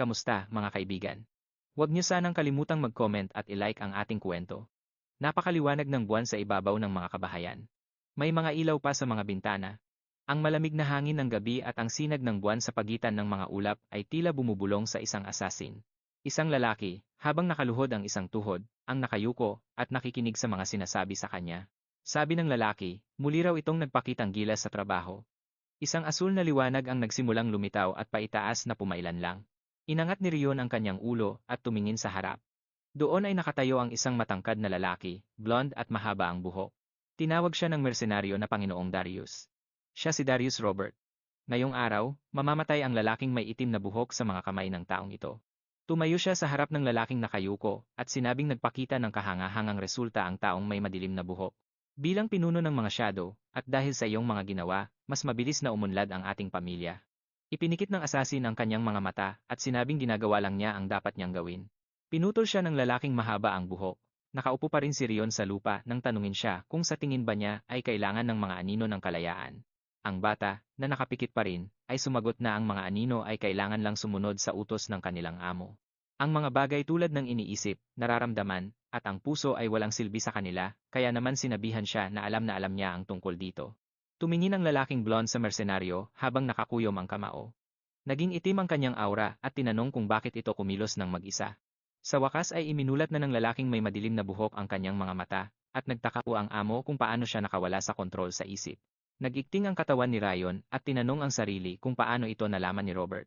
kamusta mga kaibigan? Huwag niyo sanang kalimutang mag-comment at i-like ang ating kwento. Napakaliwanag ng buwan sa ibabaw ng mga kabahayan. May mga ilaw pa sa mga bintana. Ang malamig na hangin ng gabi at ang sinag ng buwan sa pagitan ng mga ulap ay tila bumubulong sa isang asasin. Isang lalaki, habang nakaluhod ang isang tuhod, ang nakayuko at nakikinig sa mga sinasabi sa kanya. Sabi ng lalaki, muli raw itong nagpakitang gilas sa trabaho. Isang asul na liwanag ang nagsimulang lumitaw at paitaas na pumailan lang. Inangat ni Rion ang kanyang ulo at tumingin sa harap. Doon ay nakatayo ang isang matangkad na lalaki, blonde at mahaba ang buhok. Tinawag siya ng mersenaryo na Panginoong Darius. Siya si Darius Robert. Ngayong araw, mamamatay ang lalaking may itim na buhok sa mga kamay ng taong ito. Tumayo siya sa harap ng lalaking nakayuko at sinabing nagpakita ng kahangahangang resulta ang taong may madilim na buhok. Bilang pinuno ng mga shadow, at dahil sa iyong mga ginawa, mas mabilis na umunlad ang ating pamilya. Ipinikit ng asasin ang kanyang mga mata at sinabing ginagawa lang niya ang dapat niyang gawin. Pinutol siya ng lalaking mahaba ang buhok. Nakaupo pa rin si Rion sa lupa nang tanungin siya kung sa tingin ba niya ay kailangan ng mga anino ng kalayaan. Ang bata, na nakapikit pa rin, ay sumagot na ang mga anino ay kailangan lang sumunod sa utos ng kanilang amo. Ang mga bagay tulad ng iniisip, nararamdaman, at ang puso ay walang silbi sa kanila, kaya naman sinabihan siya na alam niya ang tungkol dito. Tumingin ang lalaking blonde sa mersenaryo habang nakakuyom ang kamao. Naging itim ang kanyang aura at tinanong kung bakit ito kumilos ng mag-isa. Sa wakas ay iminulat na ng lalaking may madilim na buhok ang kanyang mga mata, at nagtaka po ang amo kung paano siya nakawala sa kontrol sa isip. Nag-ikting ang katawan ni Ryan at tinanong ang sarili kung paano ito nalaman ni Robert.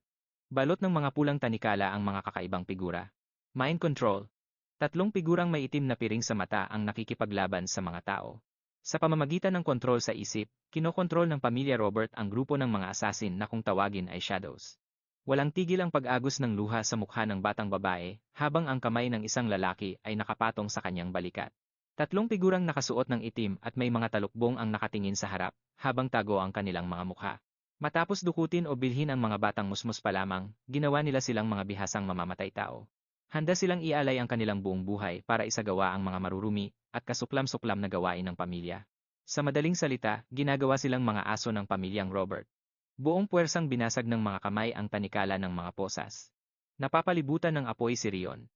Balot ng mga pulang tanikala ang mga kakaibang figura. Mind control. Tatlong figurang may itim na piring sa mata ang nakikipaglaban sa mga tao. Sa pamamagitan ng kontrol sa isip, kinokontrol ng pamilya Robert ang grupo ng mga asasin na kung tawagin ay shadows. Walang tigil ang pag-agos ng luha sa mukha ng batang babae, habang ang kamay ng isang lalaki ay nakapatong sa kanyang balikat. Tatlong figurang nakasuot ng itim at may mga talukbong ang nakatingin sa harap, habang tago ang kanilang mga mukha. Matapos dukutin o bilhin ang mga batang musmus pa lamang, ginawa nila silang mga bihasang mamamatay tao. Handa silang ialay ang kanilang buong buhay para isagawa ang mga marurumi at kasuklam-suklam na gawain ng pamilya. Sa madaling salita, ginagawa silang mga aso ng pamilyang Robert. Buong puwersang binasag ng mga kamay ang tanikala ng mga posas. Napapalibutan ng apoy si Rion.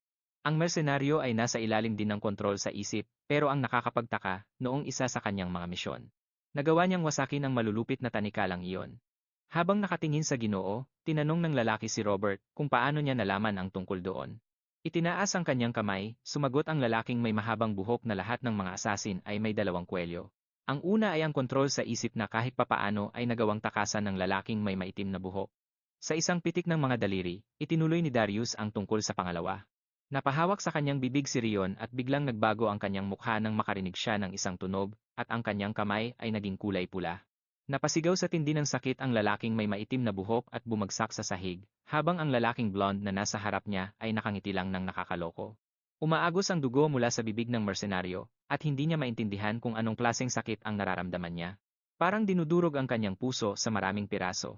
Ang mersenaryo ay nasa ilalim din ng kontrol sa isip, pero ang nakakapagtaka, noong isa sa kanyang mga misyon. Nagawa niyang wasakin ang malulupit na tanikalang iyon. Habang nakatingin sa Ginoo, tinanong ng lalaki si Robert kung paano niya nalaman ang tungkol doon. Itinaas ang kanyang kamay, sumagot ang lalaking may mahabang buhok na lahat ng mga asasin ay may dalawang kwelyo. Ang una ay ang kontrol sa isip na kahit papaano ay nagawang takasan ng lalaking may maitim na buhok. Sa isang pitik ng mga daliri, itinuloy ni Darius ang tungkol sa pangalawa. Napahawak sa kanyang bibig si Rion at biglang nagbago ang kanyang mukha nang makarinig siya ng isang tunog, at ang kanyang kamay ay naging kulay pula. Napasigaw sa tindi ng sakit ang lalaking may maitim na buhok at bumagsak sa sahig, habang ang lalaking blonde na nasa harap niya ay nakangiti lang ng nakakaloko. Umaagos ang dugo mula sa bibig ng mersenaryo, at hindi niya maintindihan kung anong klaseng sakit ang nararamdaman niya. Parang dinudurog ang kanyang puso sa maraming piraso.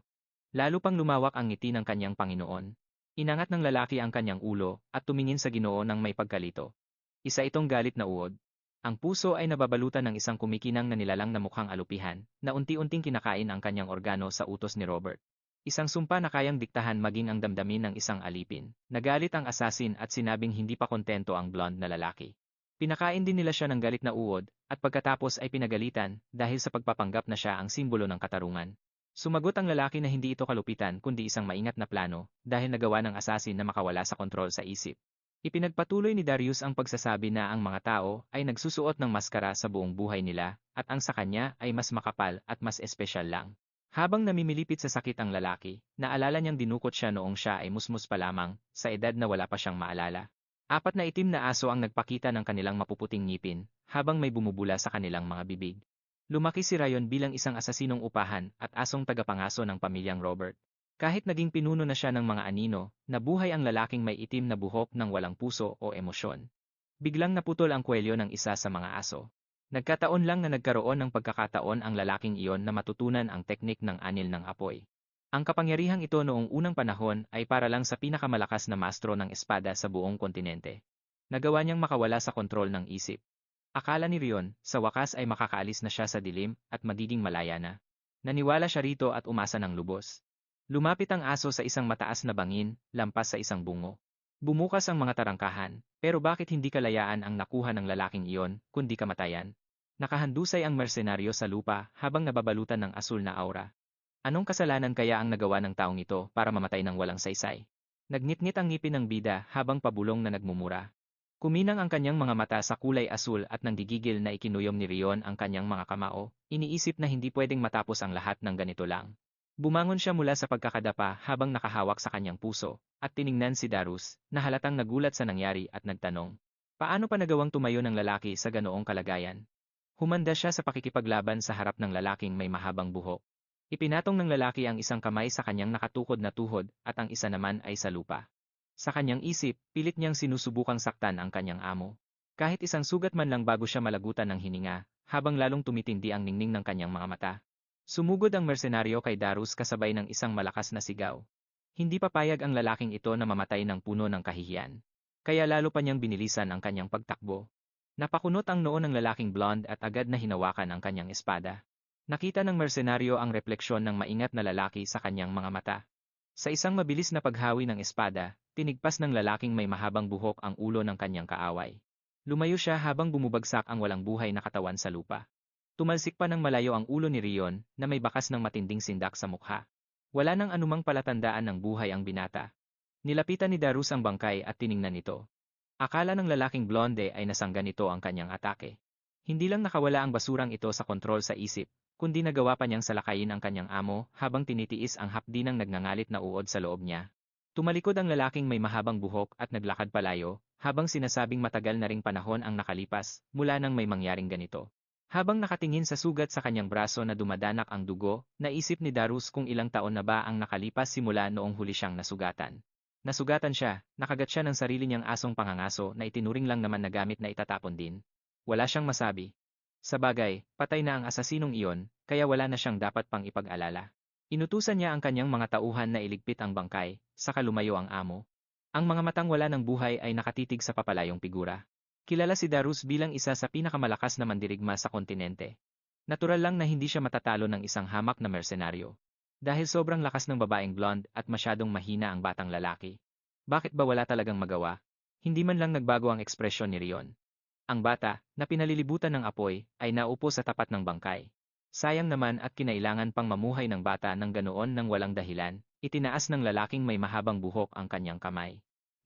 Lalo pang lumawak ang ngiti ng kanyang Panginoon. Inangat ng lalaki ang kanyang ulo at tumingin sa Ginoo ng may pagkalito. Isa itong galit na uod. Ang puso ay nababalutan ng isang kumikinang na nilalang na mukhang alupihan, na unti-unting kinakain ang kanyang organo sa utos ni Robert. Isang sumpa na kayang diktahan maging ang damdamin ng isang alipin. Nagalit ang asasin at sinabing hindi pa kontento ang blonde na lalaki. Pinakain din nila siya ng galit na uod, at pagkatapos ay pinagalitan dahil sa pagpapanggap na siya ang simbolo ng katarungan. Sumagot ang lalaki na hindi ito kalupitan kundi isang maingat na plano, dahil nagawa ng asasin na makawala sa kontrol sa isip. Ipinagpatuloy ni Darius ang pagsasabi na ang mga tao ay nagsusuot ng maskara sa buong buhay nila, at ang sa kanya ay mas makapal at mas espesyal lang. Habang namimilipit sa sakit ang lalaki, naalala niyang dinukot siya noong siya ay musmus pa lamang, sa edad na wala pa siyang maalala. Apat na itim na aso ang nagpakita ng kanilang mapuputing ngipin, habang may bumubula sa kanilang mga bibig. Lumaki si Ryan bilang isang asasinong upahan at asong tagapangaso ng pamilyang Robert. Kahit naging pinuno na siya ng mga anino, nabuhay ang lalaking may itim na buhok ng walang puso o emosyon. Biglang naputol ang kwelyo ng isa sa mga aso. Nagkataon lang na nagkaroon ng pagkakataon ang lalaking iyon na matutunan ang teknik ng anil ng apoy. Ang kapangyarihang ito noong unang panahon ay para lang sa pinakamalakas na mastro ng espada sa buong kontinente. Nagawa niyang makawala sa kontrol ng isip. Akala ni Rion, sa wakas ay makakaalis na siya sa dilim at magiging malaya na. Naniwala siya rito at umasa ng lubos. Lumapit ang aso sa isang mataas na bangin, lampas sa isang bungo. Bumukas ang mga tarangkahan, pero bakit hindi kalayaan ang nakuha ng lalaking iyon, kundi kamatayan? Nakahandusay ang mersenaryo sa lupa habang nababalutan ng asul na aura. Anong kasalanan kaya ang nagawa ng taong ito para mamatay ng walang saysay? Nagnitngit ang ngipin ng bida habang pabulong na nagmumura. Kuminang ang kanyang mga mata sa kulay asul at nang gigigil na ikinuyom ni Rion ang kanyang mga kamao, iniisip na hindi pwedeng matapos ang lahat ng ganito lang. Bumangon siya mula sa pagkakadapa habang nakahawak sa kanyang puso, at tiningnan si Darus, na halatang nagulat sa nangyari at nagtanong. Paano pa nagawang tumayo ng lalaki sa ganoong kalagayan? Humanda siya sa pakikipaglaban sa harap ng lalaking may mahabang buhok. Ipinatong ng lalaki ang isang kamay sa kanyang nakatukod na tuhod at ang isa naman ay sa lupa. Sa kanyang isip, pilit niyang sinusubukang saktan ang kanyang amo. Kahit isang sugat man lang bago siya malagutan ng hininga, habang lalong tumitindi ang ningning ng kanyang mga mata. Sumugod ang mersenaryo kay Darus kasabay ng isang malakas na sigaw. Hindi papayag ang lalaking ito na mamatay ng puno ng kahihiyan. Kaya lalo pa niyang binilisan ang kanyang pagtakbo. Napakunot ang noo ng lalaking blonde at agad na hinawakan ang kanyang espada. Nakita ng mersenaryo ang refleksyon ng maingat na lalaki sa kanyang mga mata. Sa isang mabilis na paghawi ng espada, tinigpas ng lalaking may mahabang buhok ang ulo ng kanyang kaaway. Lumayo siya habang bumubagsak ang walang buhay na katawan sa lupa. Tumalsik pa ng malayo ang ulo ni Rion na may bakas ng matinding sindak sa mukha. Wala nang anumang palatandaan ng buhay ang binata. Nilapitan ni Darus ang bangkay at tiningnan ito. Akala ng lalaking blonde ay nasangga nito ang kanyang atake. Hindi lang nakawala ang basurang ito sa kontrol sa isip, kundi nagawa pa niyang salakayin ang kanyang amo habang tinitiis ang hapdi ng nagngangalit na uod sa loob niya. Tumalikod ang lalaking may mahabang buhok at naglakad palayo, habang sinasabing matagal na ring panahon ang nakalipas mula nang may mangyaring ganito. Habang nakatingin sa sugat sa kanyang braso na dumadanak ang dugo, naisip ni Darus kung ilang taon na ba ang nakalipas simula noong huli siyang nasugatan. Nasugatan siya, nakagat siya ng sarili niyang asong pangangaso na itinuring lang naman na gamit na itatapon din. Wala siyang masabi. Sa bagay, patay na ang asasinong iyon, kaya wala na siyang dapat pang ipag-alala. Inutusan niya ang kanyang mga tauhan na iligpit ang bangkay, saka lumayo ang amo. Ang mga matang wala ng buhay ay nakatitig sa papalayong figura. Kilala si Darus bilang isa sa pinakamalakas na mandirigma sa kontinente. Natural lang na hindi siya matatalo ng isang hamak na mersenaryo. Dahil sobrang lakas ng babaeng blonde at masyadong mahina ang batang lalaki. Bakit ba wala talagang magawa? Hindi man lang nagbago ang ekspresyon ni Rion. Ang bata, na pinalilibutan ng apoy, ay naupo sa tapat ng bangkay. Sayang naman at kinailangan pang mamuhay ng bata ng ganoon ng walang dahilan, itinaas ng lalaking may mahabang buhok ang kanyang kamay.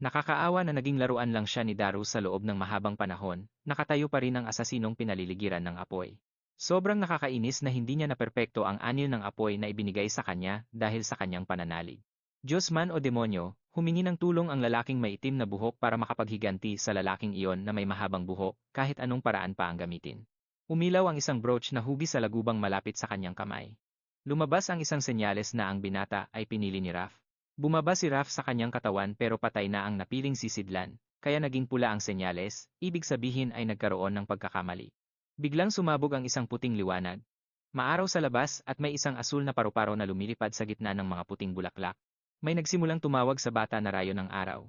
Nakakaawa na naging laruan lang siya ni Darus sa loob ng mahabang panahon, nakatayo pa rin ang asasinong pinaliligiran ng apoy. Sobrang nakakainis na hindi niya naperpekto ang anil ng apoy na ibinigay sa kanya dahil sa kanyang pananalig. Diyos man o demonyo, humingi ng tulong ang lalaking may itim na buhok para makapaghiganti sa lalaking iyon na may mahabang buhok kahit anong paraan pa ang gamitin. Umilaw ang isang brooch na hugis sa lagubang malapit sa kanyang kamay. Lumabas ang isang senyales na ang binata ay pinili ni Raph. Bumaba si Raph sa kanyang katawan pero patay na ang napiling sisidlan, kaya naging pula ang senyales, ibig sabihin ay nagkaroon ng pagkakamali. Biglang sumabog ang isang puting liwanag. Maaraw sa labas at may isang asul na paru-paro na lumilipad sa gitna ng mga puting bulaklak. May nagsimulang tumawag sa bata na rayo ng araw.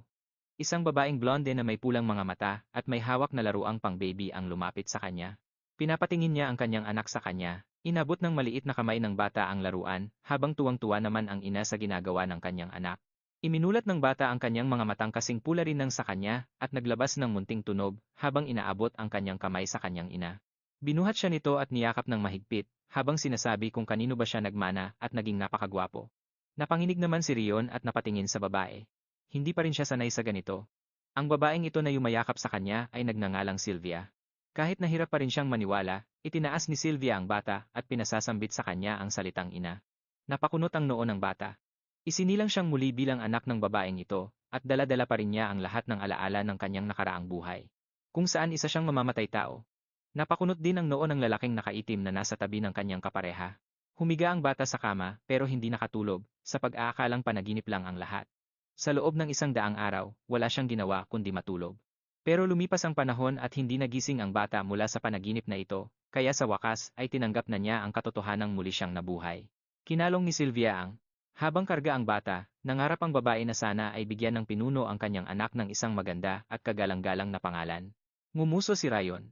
Isang babaeng blonde na may pulang mga mata at may hawak na laruang pang-baby ang lumapit sa kanya. Pinapatingin niya ang kanyang anak sa kanya, inabot ng maliit na kamay ng bata ang laruan, habang tuwang-tuwa naman ang ina sa ginagawa ng kanyang anak. Iminulat ng bata ang kanyang mga matang kasing pula rin ng sa kanya, at naglabas ng munting tunog, habang inaabot ang kanyang kamay sa kanyang ina. Binuhat siya nito at niyakap ng mahigpit, habang sinasabi kung kanino ba siya nagmana at naging napakagwapo. Napanginig naman si Rion at napatingin sa babae. Hindi pa rin siya sanay sa ganito. Ang babaeng ito na yumayakap sa kanya ay nagngangalang Sylvia. Kahit nahirap pa rin siyang maniwala, itinaas ni Sylvia ang bata at pinasasambit sa kanya ang salitang ina. Napakunot ang noo ng bata. Isinilang siyang muli bilang anak ng babaeng ito, at dala-dala pa rin niya ang lahat ng alaala ng kanyang nakaraang buhay. Kung saan isa siyang mamamatay tao. Napakunot din ang noo ng lalaking nakaitim na nasa tabi ng kanyang kapareha. Humiga ang bata sa kama pero hindi nakatulog, sa pag-aakalang panaginip lang ang lahat. Sa loob ng 100 araw, wala siyang ginawa kundi matulog. Pero lumipas ang panahon at hindi nagising ang bata mula sa panaginip na ito, kaya sa wakas ay tinanggap na niya ang katotohanang muli siyang nabuhay. Kinalong ni Sylvia ang, habang karga ang bata, nangarap ang babae na sana ay bigyan ng pinuno ang kanyang anak ng isang maganda at kagalang-galang na pangalan. Ngumuso si Rayon.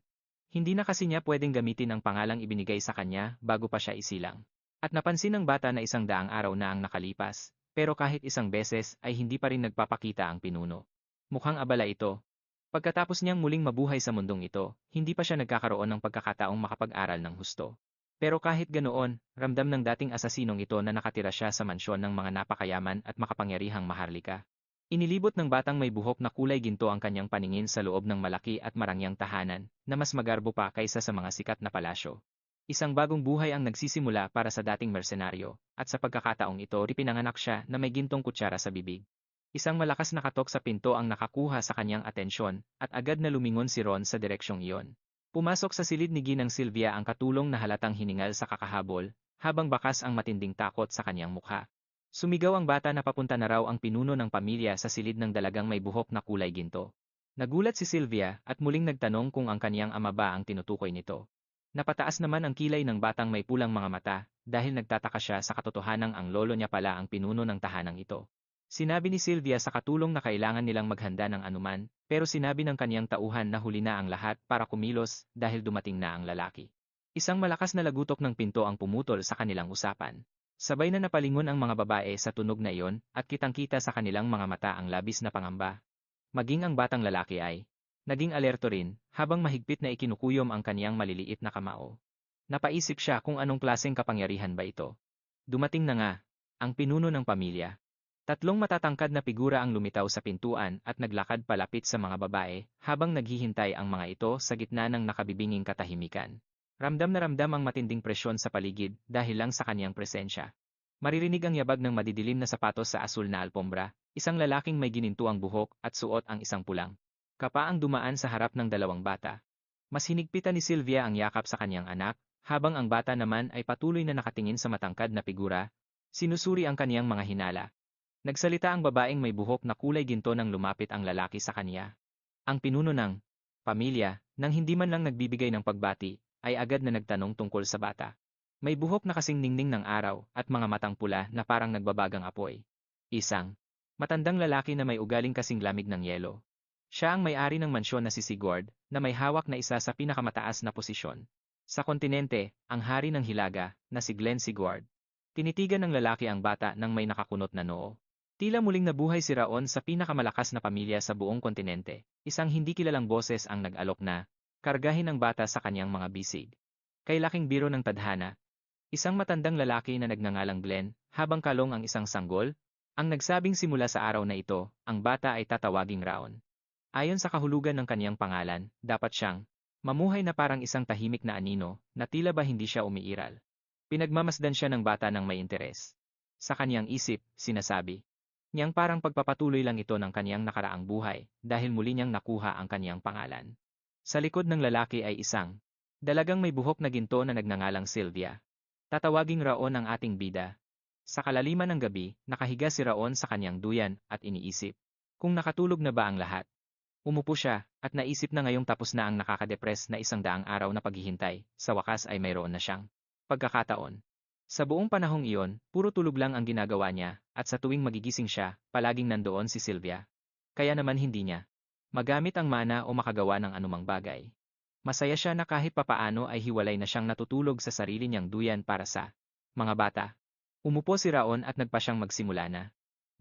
Hindi na kasi niya pwedeng gamitin ang pangalang ibinigay sa kanya bago pa siya isilang. At napansin ng bata na 100 araw na ang nakalipas, Pero kahit isang beses ay hindi pa rin nagpapakita ang pinuno. Mukhang abala ito. Pagkatapos niyang muling mabuhay sa mundong ito, hindi pa siya nagkakaroon ng pagkakataong makapag-aral ng husto. Pero kahit ganoon, ramdam ng dating asasinong ito na nakatira siya sa mansyon ng mga napakayaman at makapangyarihang maharlika. Inilibot ng batang may buhok na kulay ginto ang kanyang paningin sa loob ng malaki at marangyang tahanan, na mas magarbo pa kaysa sa mga sikat na palasyo. Isang bagong buhay ang nagsisimula para sa dating mersenaryo, at sa pagkakataong ito pinanganak siya na may gintong kutsara sa bibig. Isang malakas na katok sa pinto ang nakakuha sa kanyang atensyon, at agad na lumingon si Ron sa direksyong iyon. Pumasok sa silid ni Ginang Sylvia ang katulong na halatang hiningal sa kakahabol, habang bakas ang matinding takot sa kanyang mukha. Sumigaw ang bata na papunta na raw ang pinuno ng pamilya sa silid ng dalagang may buhok na kulay ginto. Nagulat si Sylvia at muling nagtanong kung ang kaniyang ama ba ang tinutukoy nito. Napataas naman ang kilay ng batang may pulang mga mata, dahil nagtataka siya sa katotohanang ang lolo niya pala ang pinuno ng tahanang ito. Sinabi ni Sylvia sa katulong na kailangan nilang maghanda ng anuman, pero sinabi ng kaniyang tauhan na huli na ang lahat para kumilos dahil dumating na ang lalaki. Isang malakas na lagutok ng pinto ang pumutol sa kanilang usapan. Sabay na napalingon ang mga babae sa tunog na iyon at kitang-kita sa kanilang mga mata ang labis na pangamba. Maging ang batang lalaki ay naging alerto rin habang mahigpit na ikinukuyom ang kaniyang maliliit na kamao. Napaisip siya kung anong klaseng kapangyarihan ba ito. Dumating na nga, ang pinuno ng pamilya. Tatlong matatangkad na figura ang lumitaw sa pintuan at naglakad palapit sa mga babae habang naghihintay ang mga ito sa gitna ng nakabibinging katahimikan. Ramdam na ramdam ang matinding presyon sa paligid dahil lang sa kaniyang presensya. Maririnig ang yabag ng madidilim na sapatos sa asul na alpombra, isang lalaking may ginintuang buhok at suot ang isang pulang kapa ang dumaan sa harap ng dalawang bata. Mas hinigpitan ni Sylvia ang yakap sa kaniyang anak, habang ang bata naman ay patuloy na nakatingin sa matangkad na figura, sinusuri ang kaniyang mga hinala. Nagsalita ang babaeng may buhok na kulay ginto nang lumapit ang lalaki sa kaniya. Ang pinuno ng pamilya, nang hindi man lang nagbibigay ng pagbati, ay agad na nagtanong tungkol sa bata. May buhok na kasing ningning ng araw at mga matang pula na parang nagbabagang apoy. Isang matandang lalaki na may ugaling kasing lamig ng yelo. Siya ang may-ari ng mansyon na si Sigurd, na may hawak na isa sa pinakamataas na posisyon sa kontinente, ang hari ng Hilaga, na si Glenn Sigurd. Tinitigan ng lalaki ang bata nang may nakakunot na noo. Tila muling nabuhay si Raon sa pinakamalakas na pamilya sa buong kontinente. Isang hindi kilalang boses ang nag-alok na kargahin ang bata sa kanyang mga bisig. Kay laking biro ng tadhana, isang matandang lalaki na nagngangalang Glenn, habang kalong ang isang sanggol, ang nagsabing simula sa araw na ito, ang bata ay tatawaging Raon. Ayon sa kahulugan ng kanyang pangalan, dapat siyang mamuhay na parang isang tahimik na anino, na tila ba hindi siya umiiral. Pinagmamasdan siya ng bata ng may interes. Sa kanyang isip, sinasabi niyang parang pagpapatuloy lang ito ng kaniyang nakaraang buhay, dahil muli niyang nakuha ang kaniyang pangalan. Sa likod ng lalaki ay isang dalagang may buhok na ginto na nagngangalang Sylvia. Tatawaging Raon ang ating bida. Sa kalaliman ng gabi, nakahiga si Raon sa kanyang duyan at iniisip kung nakatulog na ba ang lahat. Umupo siya, at naisip na ngayong tapos na ang nakakadepres na 100 araw na paghihintay, sa wakas ay mayroon na siyang pagkakataon. Sa buong panahong iyon, puro tulog lang ang ginagawa niya, at sa tuwing magigising siya, palaging nandoon si Sylvia. Kaya naman hindi niya magamit ang mana o makagawa ng anumang bagay. Masaya siya na kahit papaano ay hiwalay na siyang natutulog sa sarili niyang duyan para sa mga bata. Umupo si Raon at nagpa siyang magsimula na.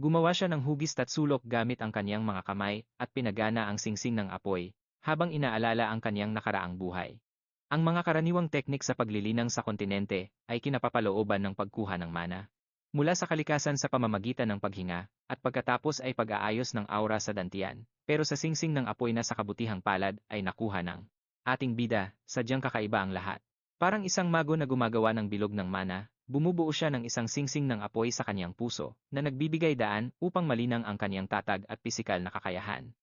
Gumawa siya ng hugis at sulok gamit ang kaniyang mga kamay at pinagana ang singsing ng apoy, habang inaalala ang kaniyang nakaraang buhay. Ang mga karaniwang teknik sa paglilinang sa kontinente ay kinapapalooban ng pagkuha ng mana mula sa kalikasan sa pamamagitan ng paghinga, at pagkatapos ay pag-aayos ng aura sa dantian, pero sa singsing ng apoy na sa kabutihang palad ay nakuha ng ating bida, sadyang kakaiba ang lahat. Parang isang mago na gumagawa ng bilog ng mana, bumubuo siya ng isang singsing ng apoy sa kaniyang puso, na nagbibigay daan upang malinang ang kaniyang tatag at pisikal na kakayahan.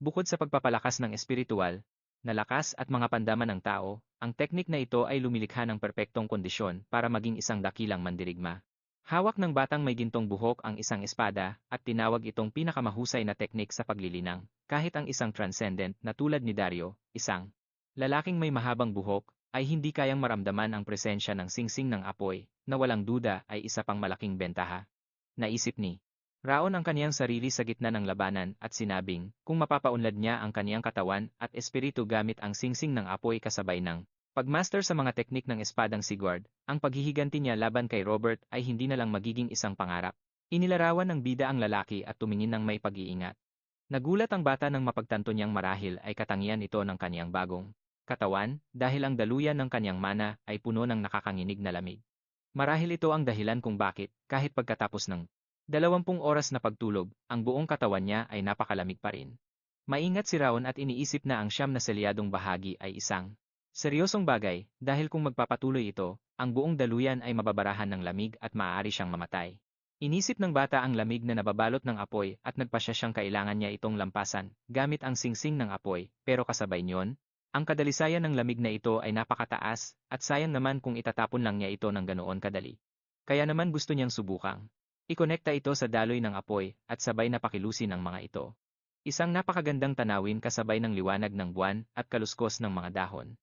Bukod sa pagpapalakas ng espiritual na lakas at mga pandaman ng tao, ang teknik na ito ay lumilikha ng perpektong kondisyon para maging isang dakilang mandirigma. Hawak ng batang may gintong buhok ang isang espada at tinawag itong pinakamahusay na teknik sa paglilinang, kahit ang isang transcendent na tulad ni Dario, isang lalaking may mahabang buhok, ay hindi kayang maramdaman ang presensya ng singsing ng apoy, na walang duda ay isa pang malaking bentaha. Naisip ni Raon ang kaniyang sarili sa gitna ng labanan at sinabing kung mapapaunlad niya ang kaniyang katawan at espiritu gamit ang singsing ng apoy kasabay ng pagmaster sa mga teknik ng espadang Sigurd, ang paghihiganti niya laban kay Robert ay hindi na lang magiging isang pangarap. Inilarawan ng bida ang lalaki at tumingin ng may pag-iingat. Nagulat ang bata nang mapagtanto niyang marahil ay katangian ito ng kaniyang bagong katawan dahil ang daluyan ng kaniyang mana ay puno ng nakakanginig na lamig. Marahil ito ang dahilan kung bakit, kahit pagkatapos ng 20 oras na pagtulog, ang buong katawan niya ay napakalamig pa rin. Maingat si Raon at iniisip na ang siyam na selyadong bahagi ay isang seryosong bagay dahil kung magpapatuloy ito, ang buong daluyan ay mababarahan ng lamig at maaari siyang mamatay. Inisip ng bata ang lamig na nababalot ng apoy at nagpasya siyang kailangan niya itong lampasan gamit ang singsing ng apoy, pero kasabay niyon, ang kadalisayan ng lamig na ito ay napakataas at sayang naman kung itatapon lang niya ito ng ganoon kadali. Kaya naman gusto niyang subukang ikonekta ito sa daloy ng apoy at sabay na pakilusin ang mga ito. Isang napakagandang tanawin kasabay ng liwanag ng buwan at kaluskos ng mga dahon.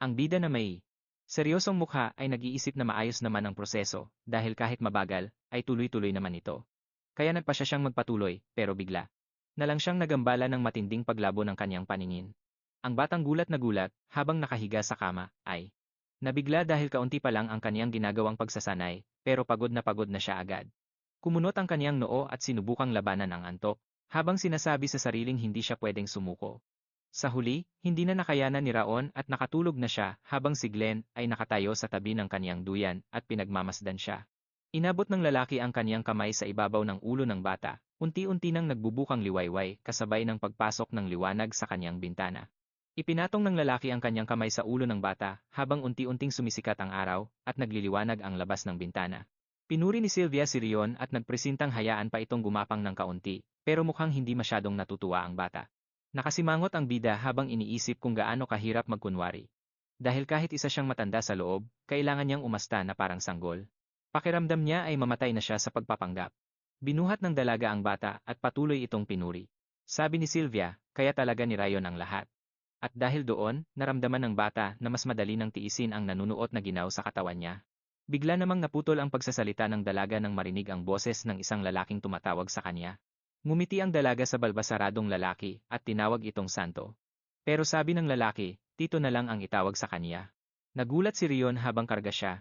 Ang bida na may seryosong mukha ay nag-iisip na maayos naman ang proseso dahil kahit mabagal, ay tuloy-tuloy naman ito. Kaya nagpasya siyang magpatuloy, pero bigla na lang siyang nagambala ng matinding paglabo ng kanyang paningin. Ang batang gulat na gulat, habang nakahiga sa kama, ay nabigla dahil kaunti pa lang ang kaniyang ginagawang pagsasanay, pero pagod na siya agad. Kumunot ang kaniyang noo at sinubukang labanan ang antok, habang sinasabi sa sariling hindi siya pwedeng sumuko. Sa huli, hindi na nakayanan ni Raon at nakatulog na siya habang si Glenn ay nakatayo sa tabi ng kaniyang duyan at pinagmamasdan siya. Inabot ng lalaki ang kaniyang kamay sa ibabaw ng ulo ng bata, unti-unti nang nagbubukang liwayway kasabay ng pagpasok ng liwanag sa kaniyang bintana. Ipinatong ng lalaki ang kanyang kamay sa ulo ng bata habang unti-unting sumisikat ang araw at nagliliwanag ang labas ng bintana. Pinuri ni Sylvia si Rion at nagpresintang hayaan pa itong gumapang ng kaunti, pero mukhang hindi masyadong natutuwa ang bata. Nakasimangot ang bida habang iniisip kung gaano kahirap magkunwari. Dahil kahit isa siyang matanda sa loob, kailangan niyang umasta na parang sanggol. Pakiramdam niya ay mamatay na siya sa pagpapanggap. Binuhat ng dalaga ang bata at patuloy itong pinuri. Sabi ni Sylvia, kaya talaga ni Rayon ang lahat. At dahil doon, naramdaman ng bata na mas madali nang tiisin ang nanunuot na ginaw sa katawan niya. Bigla namang naputol ang pagsasalita ng dalaga nang marinig ang boses ng isang lalaking tumatawag sa kanya. Ngumiti ang dalaga sa balbasaradong lalaki at tinawag itong santo. Pero sabi ng lalaki, tito na lang ang itawag sa kanya. Nagulat si Rion habang karga siya.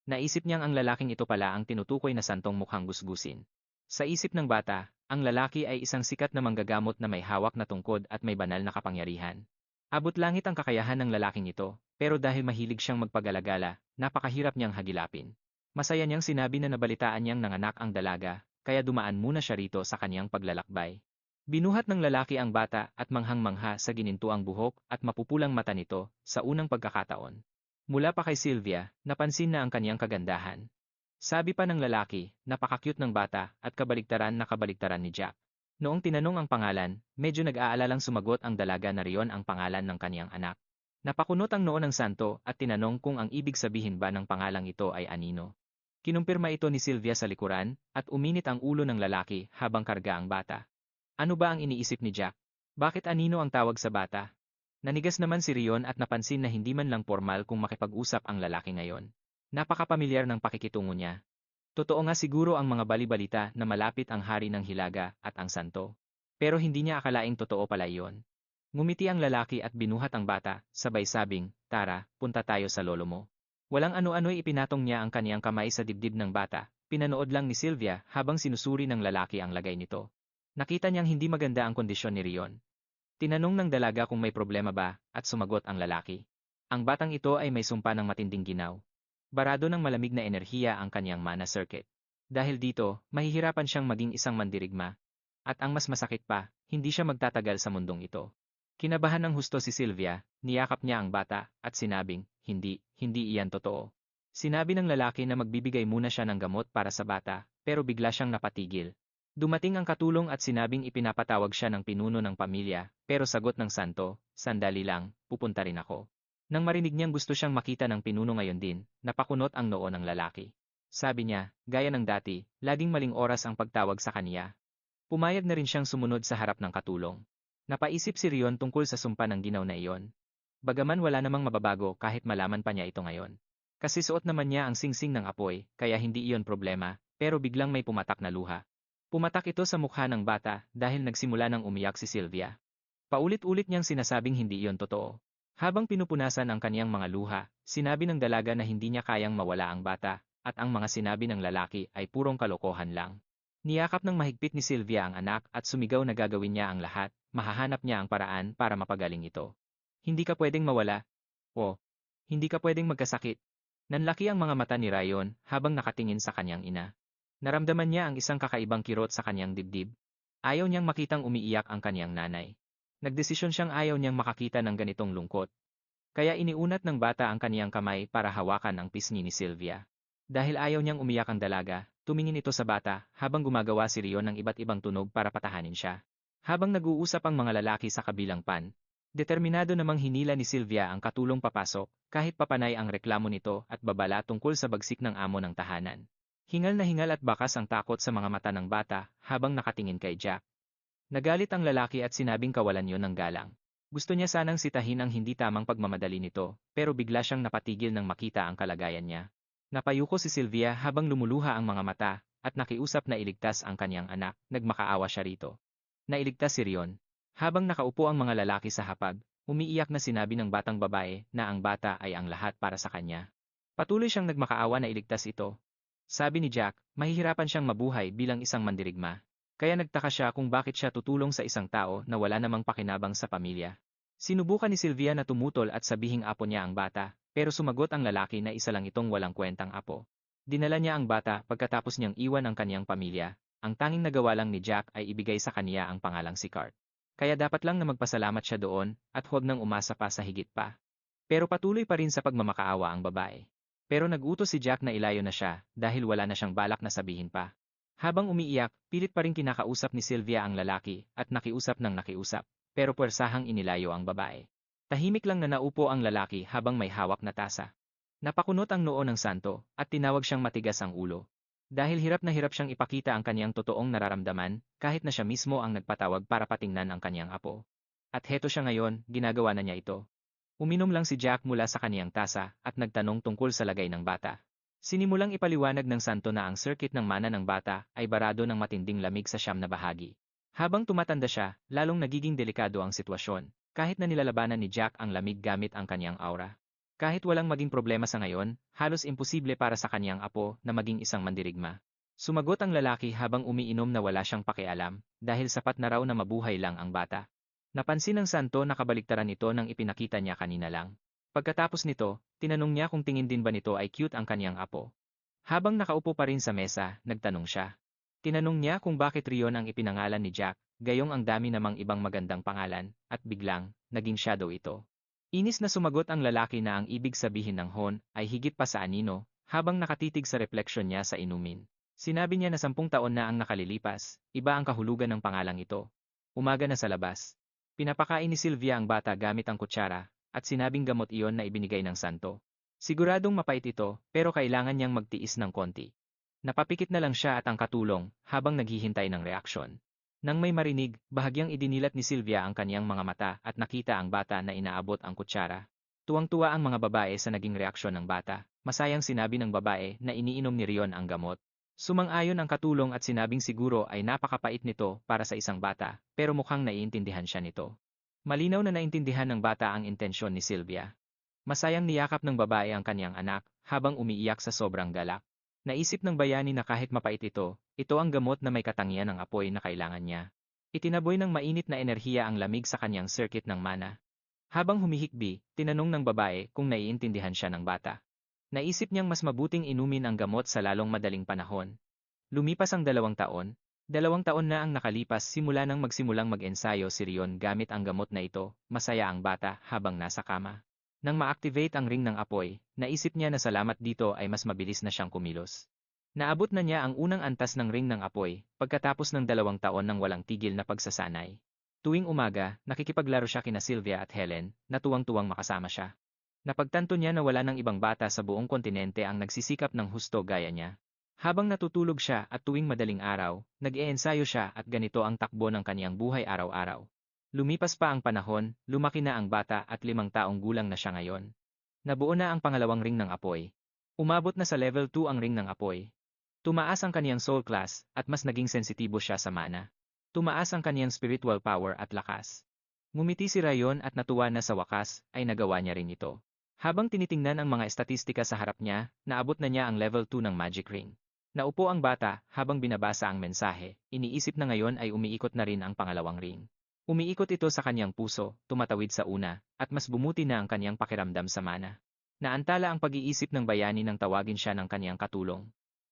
Naisip niyang ang lalaking ito pala ang tinutukoy na santong mukhang gusgusin. Sa isip ng bata, ang lalaki ay isang sikat na manggagamot na may hawak na tungkod at may banal na kapangyarihan. Abot langit ang kakayahan ng lalaking ito, pero dahil mahilig siyang magpagalagala, napakahirap niyang hagilapin. Masaya niyang sinabi na nabalitaan niyang nanganak ang dalaga, kaya dumaan muna siya rito sa kaniyang paglalakbay. Binuhat ng lalaki ang bata at manghang-mangha sa ginintuang buhok at mapupulang mata nito sa unang pagkakataon. Mula pa kay Sylvia, napansin na ang kaniyang kagandahan. Sabi pa ng lalaki, napaka-cute ng bata at kabaligtaran na kabaligtaran ni Jack. Noong tinanong ang pangalan, medyo nag-aalalang sumagot ang dalaga na Rion ang pangalan ng kaniyang anak. Napakunot ang noo ng santo at tinanong kung ang ibig sabihin ba ng pangalang ito ay anino. Kinumpirma ito ni Sylvia sa likuran at uminit ang ulo ng lalaki habang karga ang bata. Ano ba ang iniisip ni Jack? Bakit anino ang tawag sa bata? Nanigas naman si Rion at napansin na hindi man lang formal kung makipag-usap ang lalaki ngayon. Napakapamilyar ng pakikitungo niya. Totoo nga siguro ang mga balibalita na malapit ang hari ng Hilaga at ang santo. Pero hindi niya akalaing totoo pala iyon. Ngumiti ang lalaki at binuhat ang bata, sabay sabing, tara, punta tayo sa lolo mo. Walang ano-ano'y ipinatong niya ang kaniyang kamay sa dibdib ng bata, pinanood lang ni Sylvia habang sinusuri ng lalaki ang lagay nito. Nakita niyang hindi maganda ang kondisyon ni Rion. Tinanong ng dalaga kung may problema ba, at sumagot ang lalaki. Ang batang ito ay may sumpa ng matinding ginaw. Barado ng malamig na enerhiya ang kaniyang mana circuit. Dahil dito, mahihirapan siyang maging isang mandirigma. At ang mas masakit pa, hindi siya magtatagal sa mundong ito. Kinabahan ng husto si Sylvia, niyakap niya ang bata, at sinabing, hindi iyan totoo. Sinabi ng lalaki na magbibigay muna siya ng gamot para sa bata, pero bigla siyang napatigil. Dumating ang katulong at sinabing ipinapatawag siya ng pinuno ng pamilya, pero sagot ng santo, sandali lang, pupunta rin ako. Nang marinig niyang gusto siyang makita ng pinuno ngayon din, napakunot ang noo ng lalaki. Sabi niya, gaya ng dati, laging maling oras ang pagtawag sa kaniya. Pumayag na rin siyang sumunod sa harap ng katulong. Napaisip si Rion tungkol sa sumpa ng ginaw na iyon. Bagaman wala namang mababago kahit malaman pa niya ito ngayon. Kasi suot naman niya ang singsing ng apoy, kaya hindi iyon problema, pero biglang may pumatak na luha. Pumatak ito sa mukha ng bata dahil nagsimula ng umiyak si Sylvia. Paulit-ulit niyang sinasabing hindi iyon totoo. Habang pinupunasan ang kaniyang mga luha, sinabi ng dalaga na hindi niya kayang mawala ang bata, at ang mga sinabi ng lalaki ay purong kalokohan lang. Niyakap ng mahigpit ni Sylvia ang anak at sumigaw na gagawin niya ang lahat, mahahanap niya ang paraan para mapagaling ito. Hindi ka pwedeng mawala. O, hindi ka pwedeng magkasakit. Nanlaki ang mga mata ni Ryan habang nakatingin sa kanyang ina. Naramdaman niya ang isang kakaibang kirot sa kanyang dibdib. Ayaw niyang makitang umiiyak ang kanyang nanay. Nagdesisyon siyang ayaw niyang makakita ng ganitong lungkot. Kaya iniunat ng bata ang kaniyang kamay para hawakan ang pisngi ni Sylvia. Dahil ayaw niyang umiyak ang dalaga, tumingin ito sa bata habang gumagawa si Rion ng iba't ibang tunog para patahanin siya. Habang nag-uusap ang mga lalaki sa kabilang pan, determinado namang hinila ni Sylvia ang katulong papasok kahit papanay ang reklamo nito at babala tungkol sa bagsik ng amo ng tahanan. Hingal na hingal at bakas ang takot sa mga mata ng bata habang nakatingin kay Jack. Nagalit ang lalaki at sinabing kawalan yon ng galang. Gusto niya sanang sitahin ang hindi tamang pagmamadali nito, pero bigla siyang napatigil nang makita ang kalagayan niya. Napayuko si Sylvia habang lumuluha ang mga mata, at nakiusap na iligtas ang kanyang anak, nagmakaawa siya rito. Nailigtas si Rion. Habang nakaupo ang mga lalaki sa hapag, umiiyak na sinabi ng batang babae na ang bata ay ang lahat para sa kanya. Patuloy siyang nagmakaawa na iligtas ito. Sabi ni Jack, mahihirapan siyang mabuhay bilang isang mandirigma. Kaya nagtaka siya kung bakit siya tutulong sa isang tao na wala namang pakinabang sa pamilya. Sinubukan ni Sylvia na tumutol at sabihing apo niya ang bata, pero sumagot ang lalaki na isa lang itong walang kwentang apo. Dinala niya ang bata pagkatapos niyang iwan ang kanyang pamilya. Ang tanging nagawa lang ni Jack ay ibigay sa kaniya ang pangalang si Cart. Kaya dapat lang na magpasalamat siya doon at huwag nang umasa pa sa higit pa. Pero patuloy pa rin sa pagmamakaawa ang babae. Pero nag-utos si Jack na ilayo na siya dahil wala na siyang balak na sabihin pa. Habang umiiyak, pilit pa rin kinakausap ni Sylvia ang lalaki at nakiusap ng nakiusap, pero puwersahang inilayo ang babae. Tahimik lang na naupo ang lalaki habang may hawak na tasa. Napakunot ang noo ng santo at tinawag siyang matigas ang ulo. Dahil hirap na hirap siyang ipakita ang kanyang totoong nararamdaman kahit na siya mismo ang nagpatawag para patingnan ang kanyang apo. At heto siya ngayon, ginagawa na niya ito. Uminom lang si Jack mula sa kaniyang tasa at nagtanong tungkol sa lagay ng bata. Sinimulang ipaliwanag ng santo na ang circuit ng mana ng bata ay barado ng matinding lamig sa siyam na bahagi. Habang tumatanda siya, lalong nagiging delikado ang sitwasyon, kahit na nilalabanan ni Jack ang lamig gamit ang kanyang aura. Kahit walang maging problema sa ngayon, halos imposible para sa kanyang apo na maging isang mandirigma. Sumagot ang lalaki habang umiinom na wala siyang pakialam, dahil sapat na raw na mabuhay lang ang bata. Napansin ng santo na kabaliktaran ito nang ipinakita niya kanina lang. Pagkatapos nito, tinanong niya kung tingin din ba nito ay cute ang kanyang apo. Habang nakaupo pa rin sa mesa, nagtanong siya. Tinanong niya kung bakit Rion ang ipinangalan ni Jack, gayong ang dami namang ibang magandang pangalan, at biglang, naging shadow ito. Inis na sumagot ang lalaki na ang ibig sabihin ng hon ay higit pa sa anino, habang nakatitig sa refleksyon niya sa inumin. Sinabi niya na 10 taon na ang nakalilipas, iba ang kahulugan ng pangalang ito. Umaga na sa labas. Pinapakain ni Sylvia ang bata gamit ang kutsara, at sinabing gamot iyon na ibinigay ng santo. Siguradong mapait ito, pero kailangan niyang magtiis ng konti. Napapikit na lang siya at ang katulong, habang naghihintay ng reaksyon. Nang may marinig, bahagyang idinilat ni Sylvia ang kaniyang mga mata at nakita ang bata na inaabot ang kutsara. Tuwang-tuwa ang mga babae sa naging reaksyon ng bata. Masayang sinabi ng babae na iniinom ni Rion ang gamot. Sumang-ayon ang katulong at sinabing siguro ay napakapait nito para sa isang bata, pero mukhang naiintindihan siya nito. Malinaw na naintindihan ng bata ang intensyon ni Sylvia. Masayang niyakap ng babae ang kaniyang anak habang umiiyak sa sobrang galak. Naisip ng bayani na kahit mapait ito ang gamot na may katangian ng apoy na kailangan niya. Itinaboy ng mainit na enerhiya ang lamig sa kaniyang circuit ng mana. Habang humihikbi, tinanong ng babae kung naiintindihan siya ng bata. Naisip niyang mas mabuting inumin ang gamot sa lalong madaling panahon. Lumipas ang 2 taon. 2 taon na ang nakalipas simula nang magsimulang mag-ensayo si Rion gamit ang gamot na ito, masaya ang bata habang nasa kama. Nang ma-activate ang ring ng apoy, naisip niya na salamat dito ay mas mabilis na siyang kumilos. Naabot na niya ang unang antas ng ring ng apoy, pagkatapos ng 2 taon ng walang tigil na pagsasanay. Tuwing umaga, nakikipaglaro siya kina Sylvia at Helen, na tuwang-tuwang makasama siya. Napagtanto niya na wala ng ibang bata sa buong kontinente ang nagsisikap ng husto gaya niya. Habang natutulog siya at tuwing madaling araw, nag-iensayo siya at ganito ang takbo ng kaniyang buhay araw-araw. Lumipas pa ang panahon, lumaki na ang bata at 5 taong gulang na siya ngayon. Nabuo na ang pangalawang ring ng apoy. Umabot na sa level 2 ang ring ng apoy. Tumaas ang kaniyang soul class at mas naging sensitibo siya sa mana. Tumaas ang kaniyang spiritual power at lakas. Ngumiti si Rayon at natuwa na sa wakas ay nagawa niya rin ito. Habang tinitingnan ang mga estatistika sa harap niya, naabot na niya ang level 2 ng magic ring. Naupo ang bata habang binabasa ang mensahe, iniisip na ngayon ay umiikot na rin ang pangalawang ring. Umiikot ito sa kanyang puso, tumatawid sa una, at mas bumuti na ang kanyang pakiramdam sa mana. Naantala ang pag-iisip ng bayani nang tawagin siya ng kanyang katulong.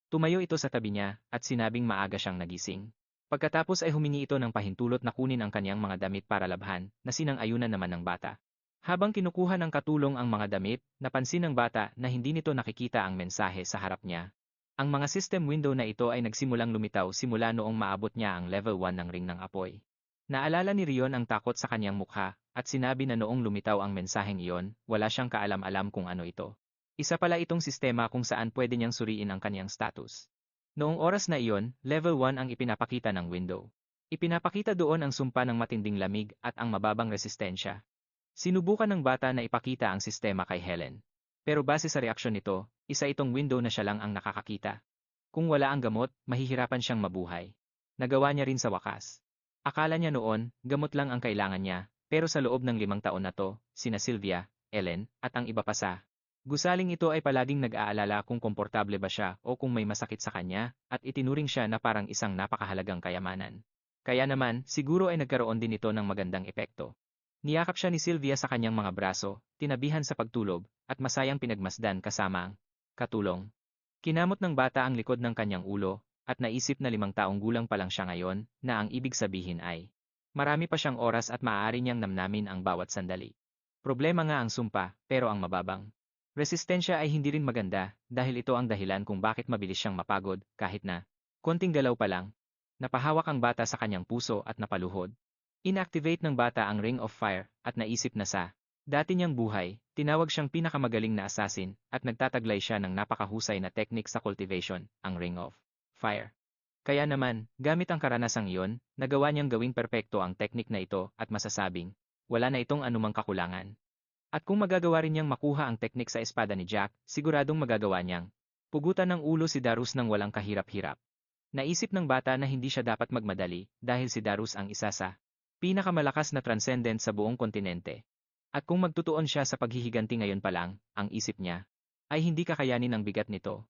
Tumayo ito sa tabi niya at sinabing maaga siyang nagising. Pagkatapos ay humingi ito ng pahintulot na kunin ang kanyang mga damit para labhan, na sinang-ayunan naman ng bata. Habang kinukuha ng katulong ang mga damit, napansin ng bata na hindi nito nakikita ang mensahe sa harap niya. Ang mga system window na ito ay nagsimulang lumitaw simula noong maabot niya ang level 1 ng ring ng apoy. Naalala ni Rion ang takot sa kanyang mukha, at sinabi na noong lumitaw ang mensaheng iyon, wala siyang kaalam-alam kung ano ito. Isa pala itong sistema kung saan pwede niyang suriin ang kanyang status. Noong oras na iyon, level 1 ang ipinapakita ng window. Ipinapakita doon ang sumpa ng matinding lamig at ang mababang resistensya. Sinubukan ng bata na ipakita ang sistema kay Helen. Pero base sa reaksyon nito, isa itong window na siya lang ang nakakakita. Kung wala ang gamot, mahihirapan siyang mabuhay. Nagawa niya rin sa wakas. Akala niya noon, gamot lang ang kailangan niya, pero sa loob ng 5 taon na to, sina Sylvia, Ellen, at ang iba pa sa gusaling ito ay palaging nag-aalala kung komportable ba siya o kung may masakit sa kanya, at itinuring siya na parang isang napakahalagang kayamanan. Kaya naman, siguro ay nagkaroon din ito ng magandang epekto. Niyakap siya ni Sylvia sa kanyang mga braso, tinabihan sa pagtulog, at masayang pinagmasdan kasama ang katulong. Kinamot ng bata ang likod ng kanyang ulo, at naisip na 5 taong gulang pa lang siya ngayon, na ang ibig sabihin ay marami pa siyang oras at maaari niyang namnamin ang bawat sandali. Problema nga ang sumpa, pero ang mababang resistensya ay hindi rin maganda, dahil ito ang dahilan kung bakit mabilis siyang mapagod, kahit na konting galaw pa lang. Napahawak ang bata sa kanyang puso at napaluhod. Inactivate ng bata ang Ring of Fire, at naisip na sa dati niyang buhay, tinawag siyang pinakamagaling na assassin, at nagtataglay siya ng napakahusay na technique sa cultivation, ang Ring of Fire. Kaya naman, gamit ang karanasang iyon, nagawa niyang gawing perpekto ang technique na ito at masasabing, wala na itong anumang kakulangan. At kung magagawa rin niyang makuha ang teknik sa espada ni Jack, siguradong magagawa niyang pugutan ng ulo si Darus ng walang kahirap-hirap. Naisip ng bata na hindi siya dapat magmadali dahil si Darus ang isa sa pinakamalakas na transcendent sa buong kontinente. At kung magtutuon siya sa paghihiganti ngayon pa lang, ang isip niya ay hindi kakayanin ang bigat nito.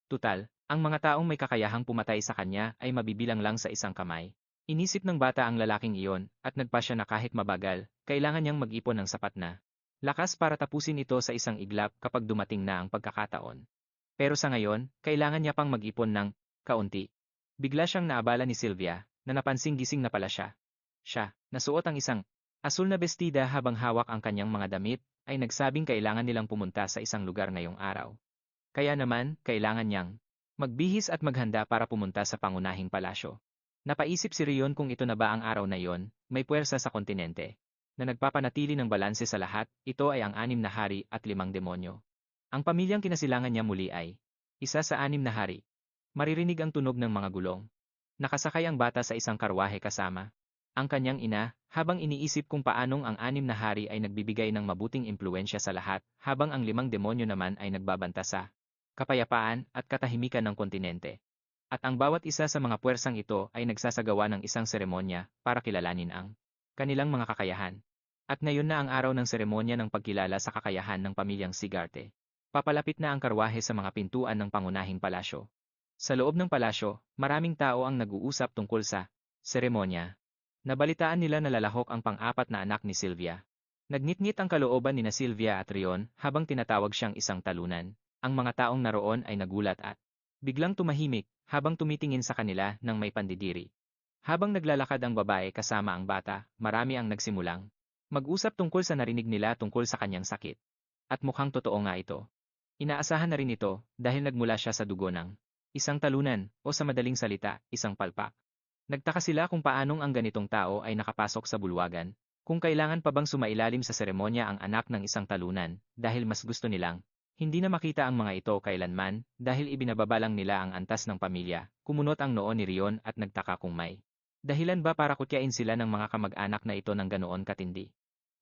Tutal, ang mga taong may kakayahang pumatay sa kanya ay mabibilang lang sa isang kamay. Inisip ng bata ang lalaking iyon at nagpasya na kahit mabagal, kailangan niyang mag-ipon ng sapat na lakas para tapusin ito sa isang iglap kapag dumating na ang pagkakataon. Pero sa ngayon, kailangan niya pang mag-ipon ng kaunti. Bigla siyang naabala ni Sylvia, na napansing gising na pala siya. Siya, nasuot ang isang asul na bestida habang hawak ang kanyang mga damit, ay nagsabing kailangan nilang pumunta sa isang lugar ngayong araw. Kaya naman, kailangan niyang magbihis at maghanda para pumunta sa pangunahing palasyo. Napaisip si Rion kung ito na ba ang araw na iyon, may puwersa sa kontinente na nagpapanatili ng balanse sa lahat, ito ay ang 6 na hari at 5 demonyo. Ang pamilyang kinasilangan niya muli ay isa sa 6 na hari. Maririnig ang tunog ng mga gulong. Nakasakay ang bata sa isang karwahe kasama ang kanyang ina, habang iniisip kung paanong ang 6 na hari ay nagbibigay ng mabuting impluensya sa lahat, habang ang 5 demonyo naman ay nagbabanta sa kapayapaan at katahimikan ng kontinente. At ang bawat isa sa mga puwersang ito ay nagsasagawa ng isang seremonya para kilalanin ang kanilang mga kakayahan. At ngayon na ang araw ng seremonya ng pagkilala sa kakayahan ng pamilyang Sigarte. Papalapit na ang karwahe sa mga pintuan ng pangunahing palasyo. Sa loob ng palasyo, maraming tao ang nag-uusap tungkol sa seremonya. Nabalitaan nila na lalahok ang pang-4 na anak ni Sylvia. Nagnitngit ang kalooban ni na Sylvia at Rion habang tinatawag siyang isang talunan. Ang mga taong naroon ay nagulat at biglang tumahimik habang tumitingin sa kanila ng may pandidiri. Habang naglalakad ang babae kasama ang bata, marami ang nagsimulang mag-usap tungkol sa narinig nila tungkol sa kanyang sakit. At mukhang totoo nga ito. Inaasahan na rin ito dahil nagmula siya sa dugo ng isang talunan o sa madaling salita, isang palpak. Nagtaka sila kung paanong ang ganitong tao ay nakapasok sa bulwagan, kung kailangan pa bang sumailalim sa seremonya ang anak ng isang talunan, dahil mas gusto nilang hindi na makita ang mga ito kailanman dahil ibinababa lang nila ang antas ng pamilya. Kumunot ang noo ni Rion at nagtaka kung may dahilan ba para kutyain sila ng mga kamag-anak na ito ng ganoon katindi.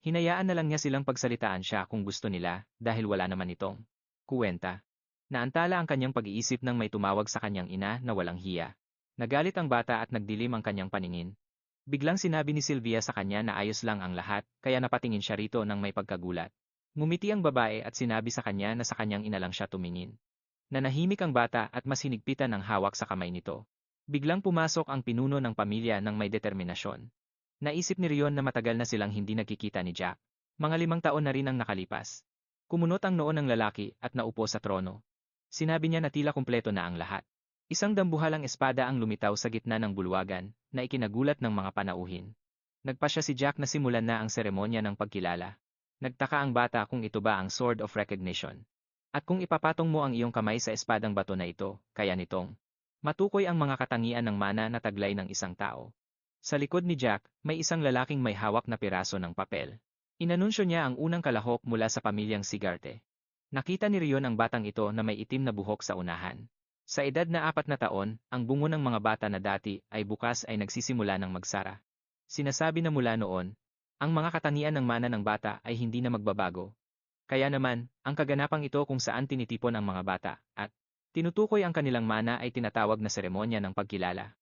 Hinayaan na lang niya silang pagsalitaan siya kung gusto nila dahil wala naman itong kuwenta. Naantala ang kanyang pag-iisip nang may tumawag sa kanyang ina na walang hiya. Nagalit ang bata at nagdilim ang kanyang paningin. Biglang sinabi ni Sylvia sa kanya na ayos lang ang lahat, kaya napatingin siya rito nang may pagkagulat. Ngumiti ang babae at sinabi sa kanya na sa kanyang ina lang siya tumingin. Nanahimik ang bata at mas hinigpitan ang hawak sa kamay nito. Biglang pumasok ang pinuno ng pamilya ng may determinasyon. Naisip ni Rion na matagal na silang hindi nagkikita ni Jack. Mga 5 taon na rin ang nakalipas. Kumunot ang noo ng lalaki at naupo sa trono. Sinabi niya na tila kumpleto na ang lahat. Isang dambuhalang espada ang lumitaw sa gitna ng bulwagan na ikinagulat ng mga panauhin. Nagpasya si Jack na simulan na ang seremonya ng pagkilala. Nagtaka ang bata kung ito ba ang Sword of Recognition. At kung ipapatong mo ang iyong kamay sa espadang bato na ito, kaya nitong matukoy ang mga katangian ng mana na taglay ng isang tao. Sa likod ni Jack, may isang lalaking may hawak na piraso ng papel. Inanunsyo niya ang unang kalahok mula sa pamilyang Sigarte. Nakita ni Rion ang batang ito na may itim na buhok sa unahan. Sa edad na 4 na taon, ang bungo ng mga bata na dati ay bukas ay nagsisimula ng magsara. Sinasabi na mula noon, ang mga katangian ng mana ng bata ay hindi na magbabago. Kaya naman, ang kaganapang ito kung saan tinitipon ang mga bata at tinutukoy ang kanilang mana ay tinatawag na seremonya ng pagkilala.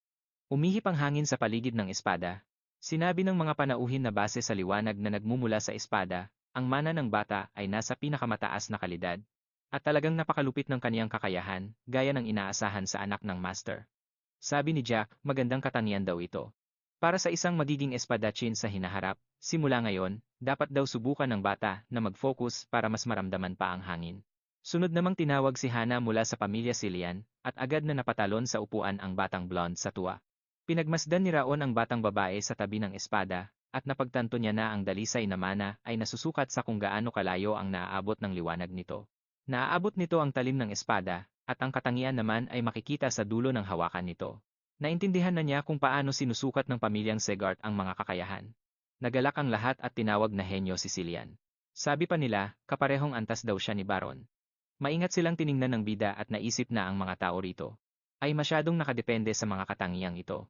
Umihip ang hangin sa paligid ng espada. Sinabi ng mga panauhin na base sa liwanag na nagmumula sa espada, ang mana ng bata ay nasa pinakamataas na kalidad at talagang napakalupit ng kaniyang kakayahan, gaya ng inaasahan sa anak ng master. Sabi ni Jack, magandang katangian daw ito. Para sa isang magiging espadachin sa hinaharap, simula ngayon, dapat daw subukan ng bata na mag-focus para mas maramdaman pa ang hangin. Sunod namang tinawag si Hana mula sa pamilya Cillian, at agad na napatalon sa upuan ang batang blonde sa tuwa. Pinagmasdan ni Raon ang batang babae sa tabi ng espada, at napagtanto niya na ang dalisay na mana ay nasusukat sa kung gaano kalayo ang naaabot ng liwanag nito. Naaabot nito ang talim ng espada, at ang katangian naman ay makikita sa dulo ng hawakan nito. Naintindihan na niya kung paano sinusukat ng pamilyang Segart ang mga kakayahan. Nagalak ang lahat at tinawag na henyo si Cillian. Sabi pa nila, kaparehong antas daw siya ni Baron. Maingat silang tiningnan ng bida at naisip na ang mga tao rito ay masyadong nakadepende sa mga katangiang ito.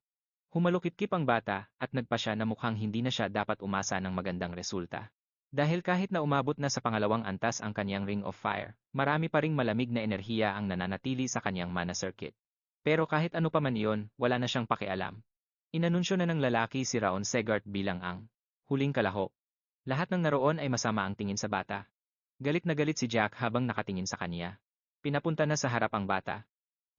Humalukip-kip ang bata at nagpasya na mukhang hindi na siya dapat umasa ng magandang resulta. Dahil kahit na umabot na sa pangalawang antas ang kanyang Ring of Fire, marami pa ring malamig na enerhiya ang nananatili sa kanyang mana circuit. Pero kahit ano pa man iyon, wala na siyang pakialam. Inanunsyo na ng lalaki si Raon Segart bilang ang huling kalahok. Lahat ng naroon ay masama ang tingin sa bata. Galit na galit si Jack habang nakatingin sa kanya. Pinapunta na sa harap ang bata.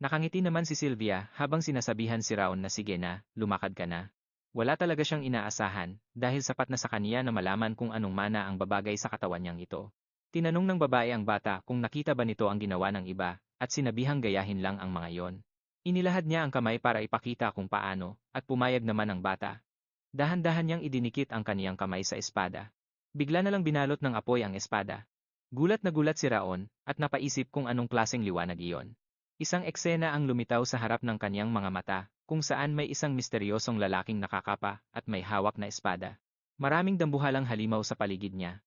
Nakangiti naman si Sylvia habang sinasabihan si Raon na sige na, lumakad ka na. Wala talaga siyang inaasahan dahil sapat na sa kanya na malaman kung anong mana ang babagay sa katawan niyang ito. Tinanong ng babae ang bata kung nakita ba nito ang ginawa ng iba at sinabihang gayahin lang ang mga iyon. Inilahad niya ang kamay para ipakita kung paano, at pumayag naman ang bata. Dahan-dahan niyang idinikit ang kaniyang kamay sa espada. Bigla na lang binalot ng apoy ang espada. Gulat na gulat si Raon, at napaisip kung anong klaseng liwanag iyon. Isang eksena ang lumitaw sa harap ng kaniyang mga mata, kung saan may isang misteryosong lalaking nakakapa at may hawak na espada. Maraming dambuhalang halimaw sa paligid niya.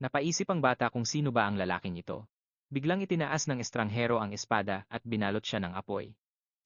Napaisip ang bata kung sino ba ang lalaking ito. Biglang itinaas ng estranghero ang espada at binalot siya ng apoy.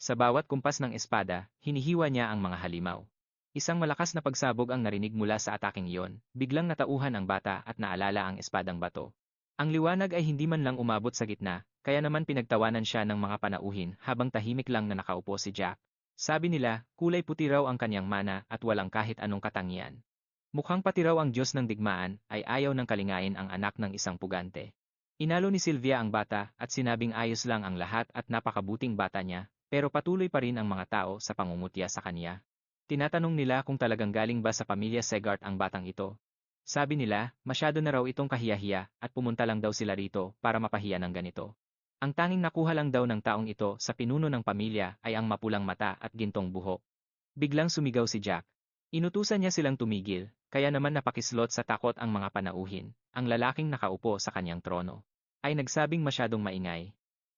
Sa bawat kumpas ng espada, hinihiwa niya ang mga halimaw. Isang malakas na pagsabog ang narinig mula sa ataking iyon, biglang natauhan ang bata at naalala ang espadang bato. Ang liwanag ay hindi man lang umabot sa gitna, kaya naman pinagtawanan siya ng mga panauhin habang tahimik lang na nakaupo si Jack. Sabi nila, kulay puti raw ang kanyang mana at walang kahit anong katangian. Mukhang pati raw ang Diyos ng digmaan ay ayaw ng kalingain ang anak ng isang pugante. Inalo ni Sylvia ang bata at sinabing ayos lang ang lahat at napakabuting bata niya. Pero patuloy pa rin ang mga tao sa pangungutya sa kanya. Tinatanong nila kung talagang galing ba sa pamilya Segart ang batang ito. Sabi nila, masyado na raw itong kahiyahiya at pumunta lang daw sila rito para mapahiya ng ganito. Ang tanging nakuha lang daw ng taong ito sa pinuno ng pamilya ay ang mapulang mata at gintong buhok. Biglang sumigaw si Jack. Inutusan niya silang tumigil, kaya naman napakislot sa takot ang mga panauhin. Ang lalaking nakaupo sa kanyang trono ay nagsabing masyadong maingay.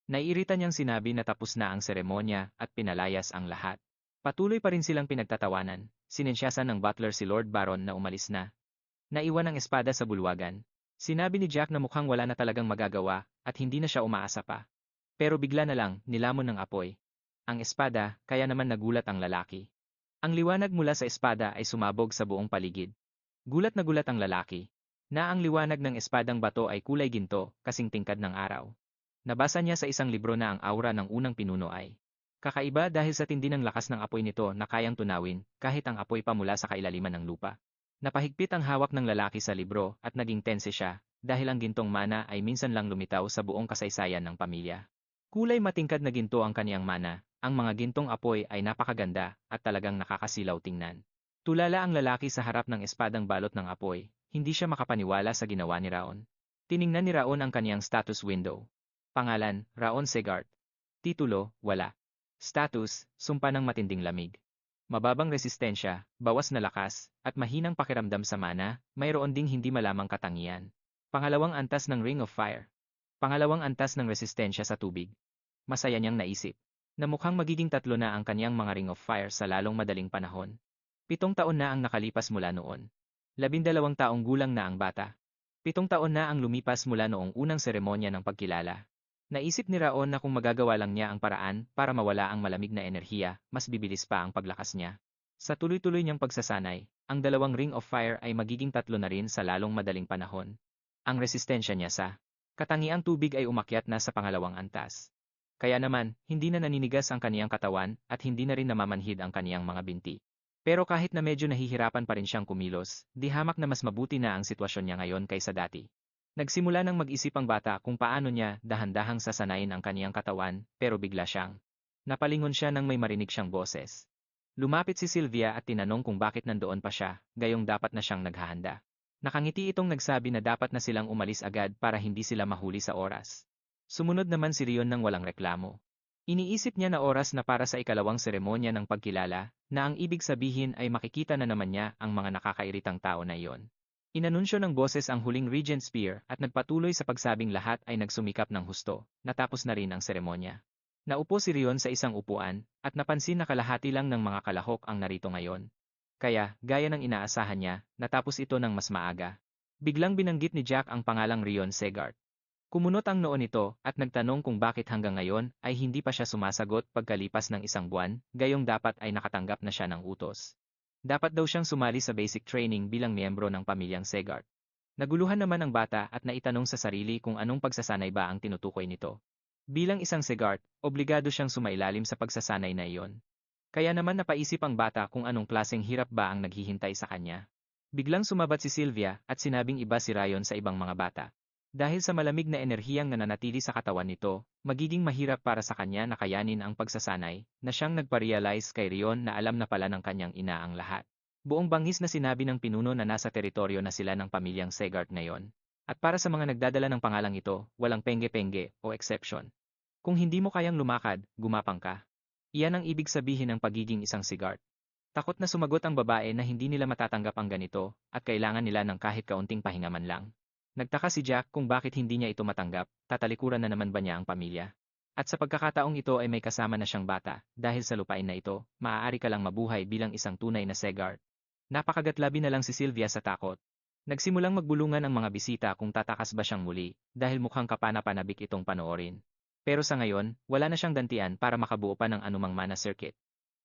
Naiirita niyang sinabi na tapos na ang seremonya at pinalayas ang lahat. Patuloy pa rin silang pinagtatawanan, sinensyasan ng butler si Lord Baron na umalis na. Naiwan ang espada sa bulwagan. Sinabi ni Jack na mukhang wala na talagang magagawa at hindi na siya umaasa pa. Pero bigla na lang, nilamon ng apoy ang espada, kaya naman nagulat ang lalaki. Ang liwanag mula sa espada ay sumabog sa buong paligid. Gulat na gulat ang lalaki na ang liwanag ng espadang bato ay kulay ginto, kasing tingkad ng araw. Nabasa niya sa isang libro na ang aura ng unang pinuno ay kakaiba dahil sa tindi ng lakas ng apoy nito na kayang tunawin kahit ang apoy pa mula sa kailaliman ng lupa. Napahigpit ang hawak ng lalaki sa libro at naging tense siya dahil ang gintong mana ay minsan lang lumitaw sa buong kasaysayan ng pamilya. Kulay matingkad na ginto ang kaniyang mana, ang mga gintong apoy ay napakaganda at talagang nakakasilaw tingnan. Tulala ang lalaki sa harap ng espadang balot ng apoy, hindi siya makapaniwala sa ginawa ni Raon. Tiningnan ni Raon ang kaniyang status window. Pangalan, Raon Segart. Titulo, wala. Status, sumpa ng matinding lamig. Mababang resistensya, bawas na lakas, at mahinang pakiramdam sa mana, mayroon ding hindi malamang katangian. Pangalawang antas ng Ring of Fire. Pangalawang antas ng resistensya sa tubig. Masaya niyang naisip, na mukhang magiging 3 na ang kaniyang mga Ring of Fire sa lalong madaling panahon. 7 taon na ang nakalipas mula noon. 12 taong gulang na ang bata. 7 taon na ang lumipas mula noong unang seremonya ng pagkilala. Naisip ni Raon na kung magagawa lang niya ang paraan para mawala ang malamig na enerhiya, mas bibilis pa ang paglakas niya. Sa tuloy-tuloy niyang pagsasanay, ang 2 Ring of Fire ay magiging 3 na rin sa lalong madaling panahon. Ang resistensya niya sa katangiang tubig ay umakyat na sa pangalawang antas. Kaya naman, hindi na naninigas ang kaniyang katawan at hindi na rin namamanhid ang kaniyang mga binti. Pero kahit na medyo nahihirapan pa rin siyang kumilos, di hamak na mas mabuti na ang sitwasyon niya ngayon kaysa dati. Nagsimula nang mag-isip ang bata kung paano niya dahan-dahang sasanayin ang kaniyang katawan, pero bigla siyang napalingon siya nang may marinig siyang boses. Lumapit si Sylvia at tinanong kung bakit nandoon pa siya, gayong dapat na siyang naghahanda. Nakangiti itong nagsabi na dapat na silang umalis agad para hindi sila mahuli sa oras. Sumunod naman si Rion ng walang reklamo. Iniisip niya na oras na para sa ikalawang seremonya ng pagkilala, na ang ibig sabihin ay makikita na naman niya ang mga nakakairitang tao na iyon. Inanunsyo ng boses ang huling Regent Spear at nagpatuloy sa pagsabing lahat ay nagsumikap ng husto, natapos na rin ang seremonya. Naupo si Rion sa isang upuan, at napansin na kalahati lang ng mga kalahok ang narito ngayon. Kaya, gaya ng inaasahan niya, natapos ito ng mas maaga. Biglang binanggit ni Jack ang pangalang Rion Segart. Kumunot ang noo nito at nagtanong kung bakit hanggang ngayon ay hindi pa siya sumasagot pagkalipas ng 1 buwan, gayong dapat ay nakatanggap na siya ng utos. Dapat daw siyang sumali sa basic training bilang miyembro ng pamilyang Segart. Naguluhan naman ang bata at naitanong sa sarili kung anong pagsasanay ba ang tinutukoy nito. Bilang isang Segart, obligado siyang sumailalim sa pagsasanay na iyon. Kaya naman napaisip ang bata kung anong klaseng hirap ba ang naghihintay sa kanya. Biglang sumabat si Sylvia at sinabing iba si Ryan sa ibang mga bata. Dahil sa malamig na enerhiyang nananatili sa katawan nito, magiging mahirap para sa kanya na kayanin ang pagsasanay, na siyang nagpa-realize kay Rion na alam na pala ng kanyang ina ang lahat. Buong bangis na sinabi ng pinuno na nasa teritoryo na sila ng pamilyang Segart ngayon. At para sa mga nagdadala ng pangalang ito, walang pengge-pengge o exception. Kung hindi mo kayang lumakad, gumapang ka. Iyan ang ibig sabihin ng pagiging isang Segart. Takot na sumagot ang babae na hindi nila matatanggap ang ganito, at kailangan nila ng kahit kaunting pahinga man lang. Nagtaka si Jack kung bakit hindi niya ito matanggap, tatalikuran na naman ba niya ang pamilya? At sa pagkakataong ito ay may kasama na siyang bata, dahil sa lupain na ito, maaari ka lang mabuhay bilang isang tunay na Segart. Napakagatlabi na lang si Sylvia sa takot. Nagsimulang magbulungan ang mga bisita kung tatakas ba siyang muli, dahil mukhang kapana-panabik itong panoorin. Pero sa ngayon, wala na siyang dantian para makabuo pa ng anumang mana circuit.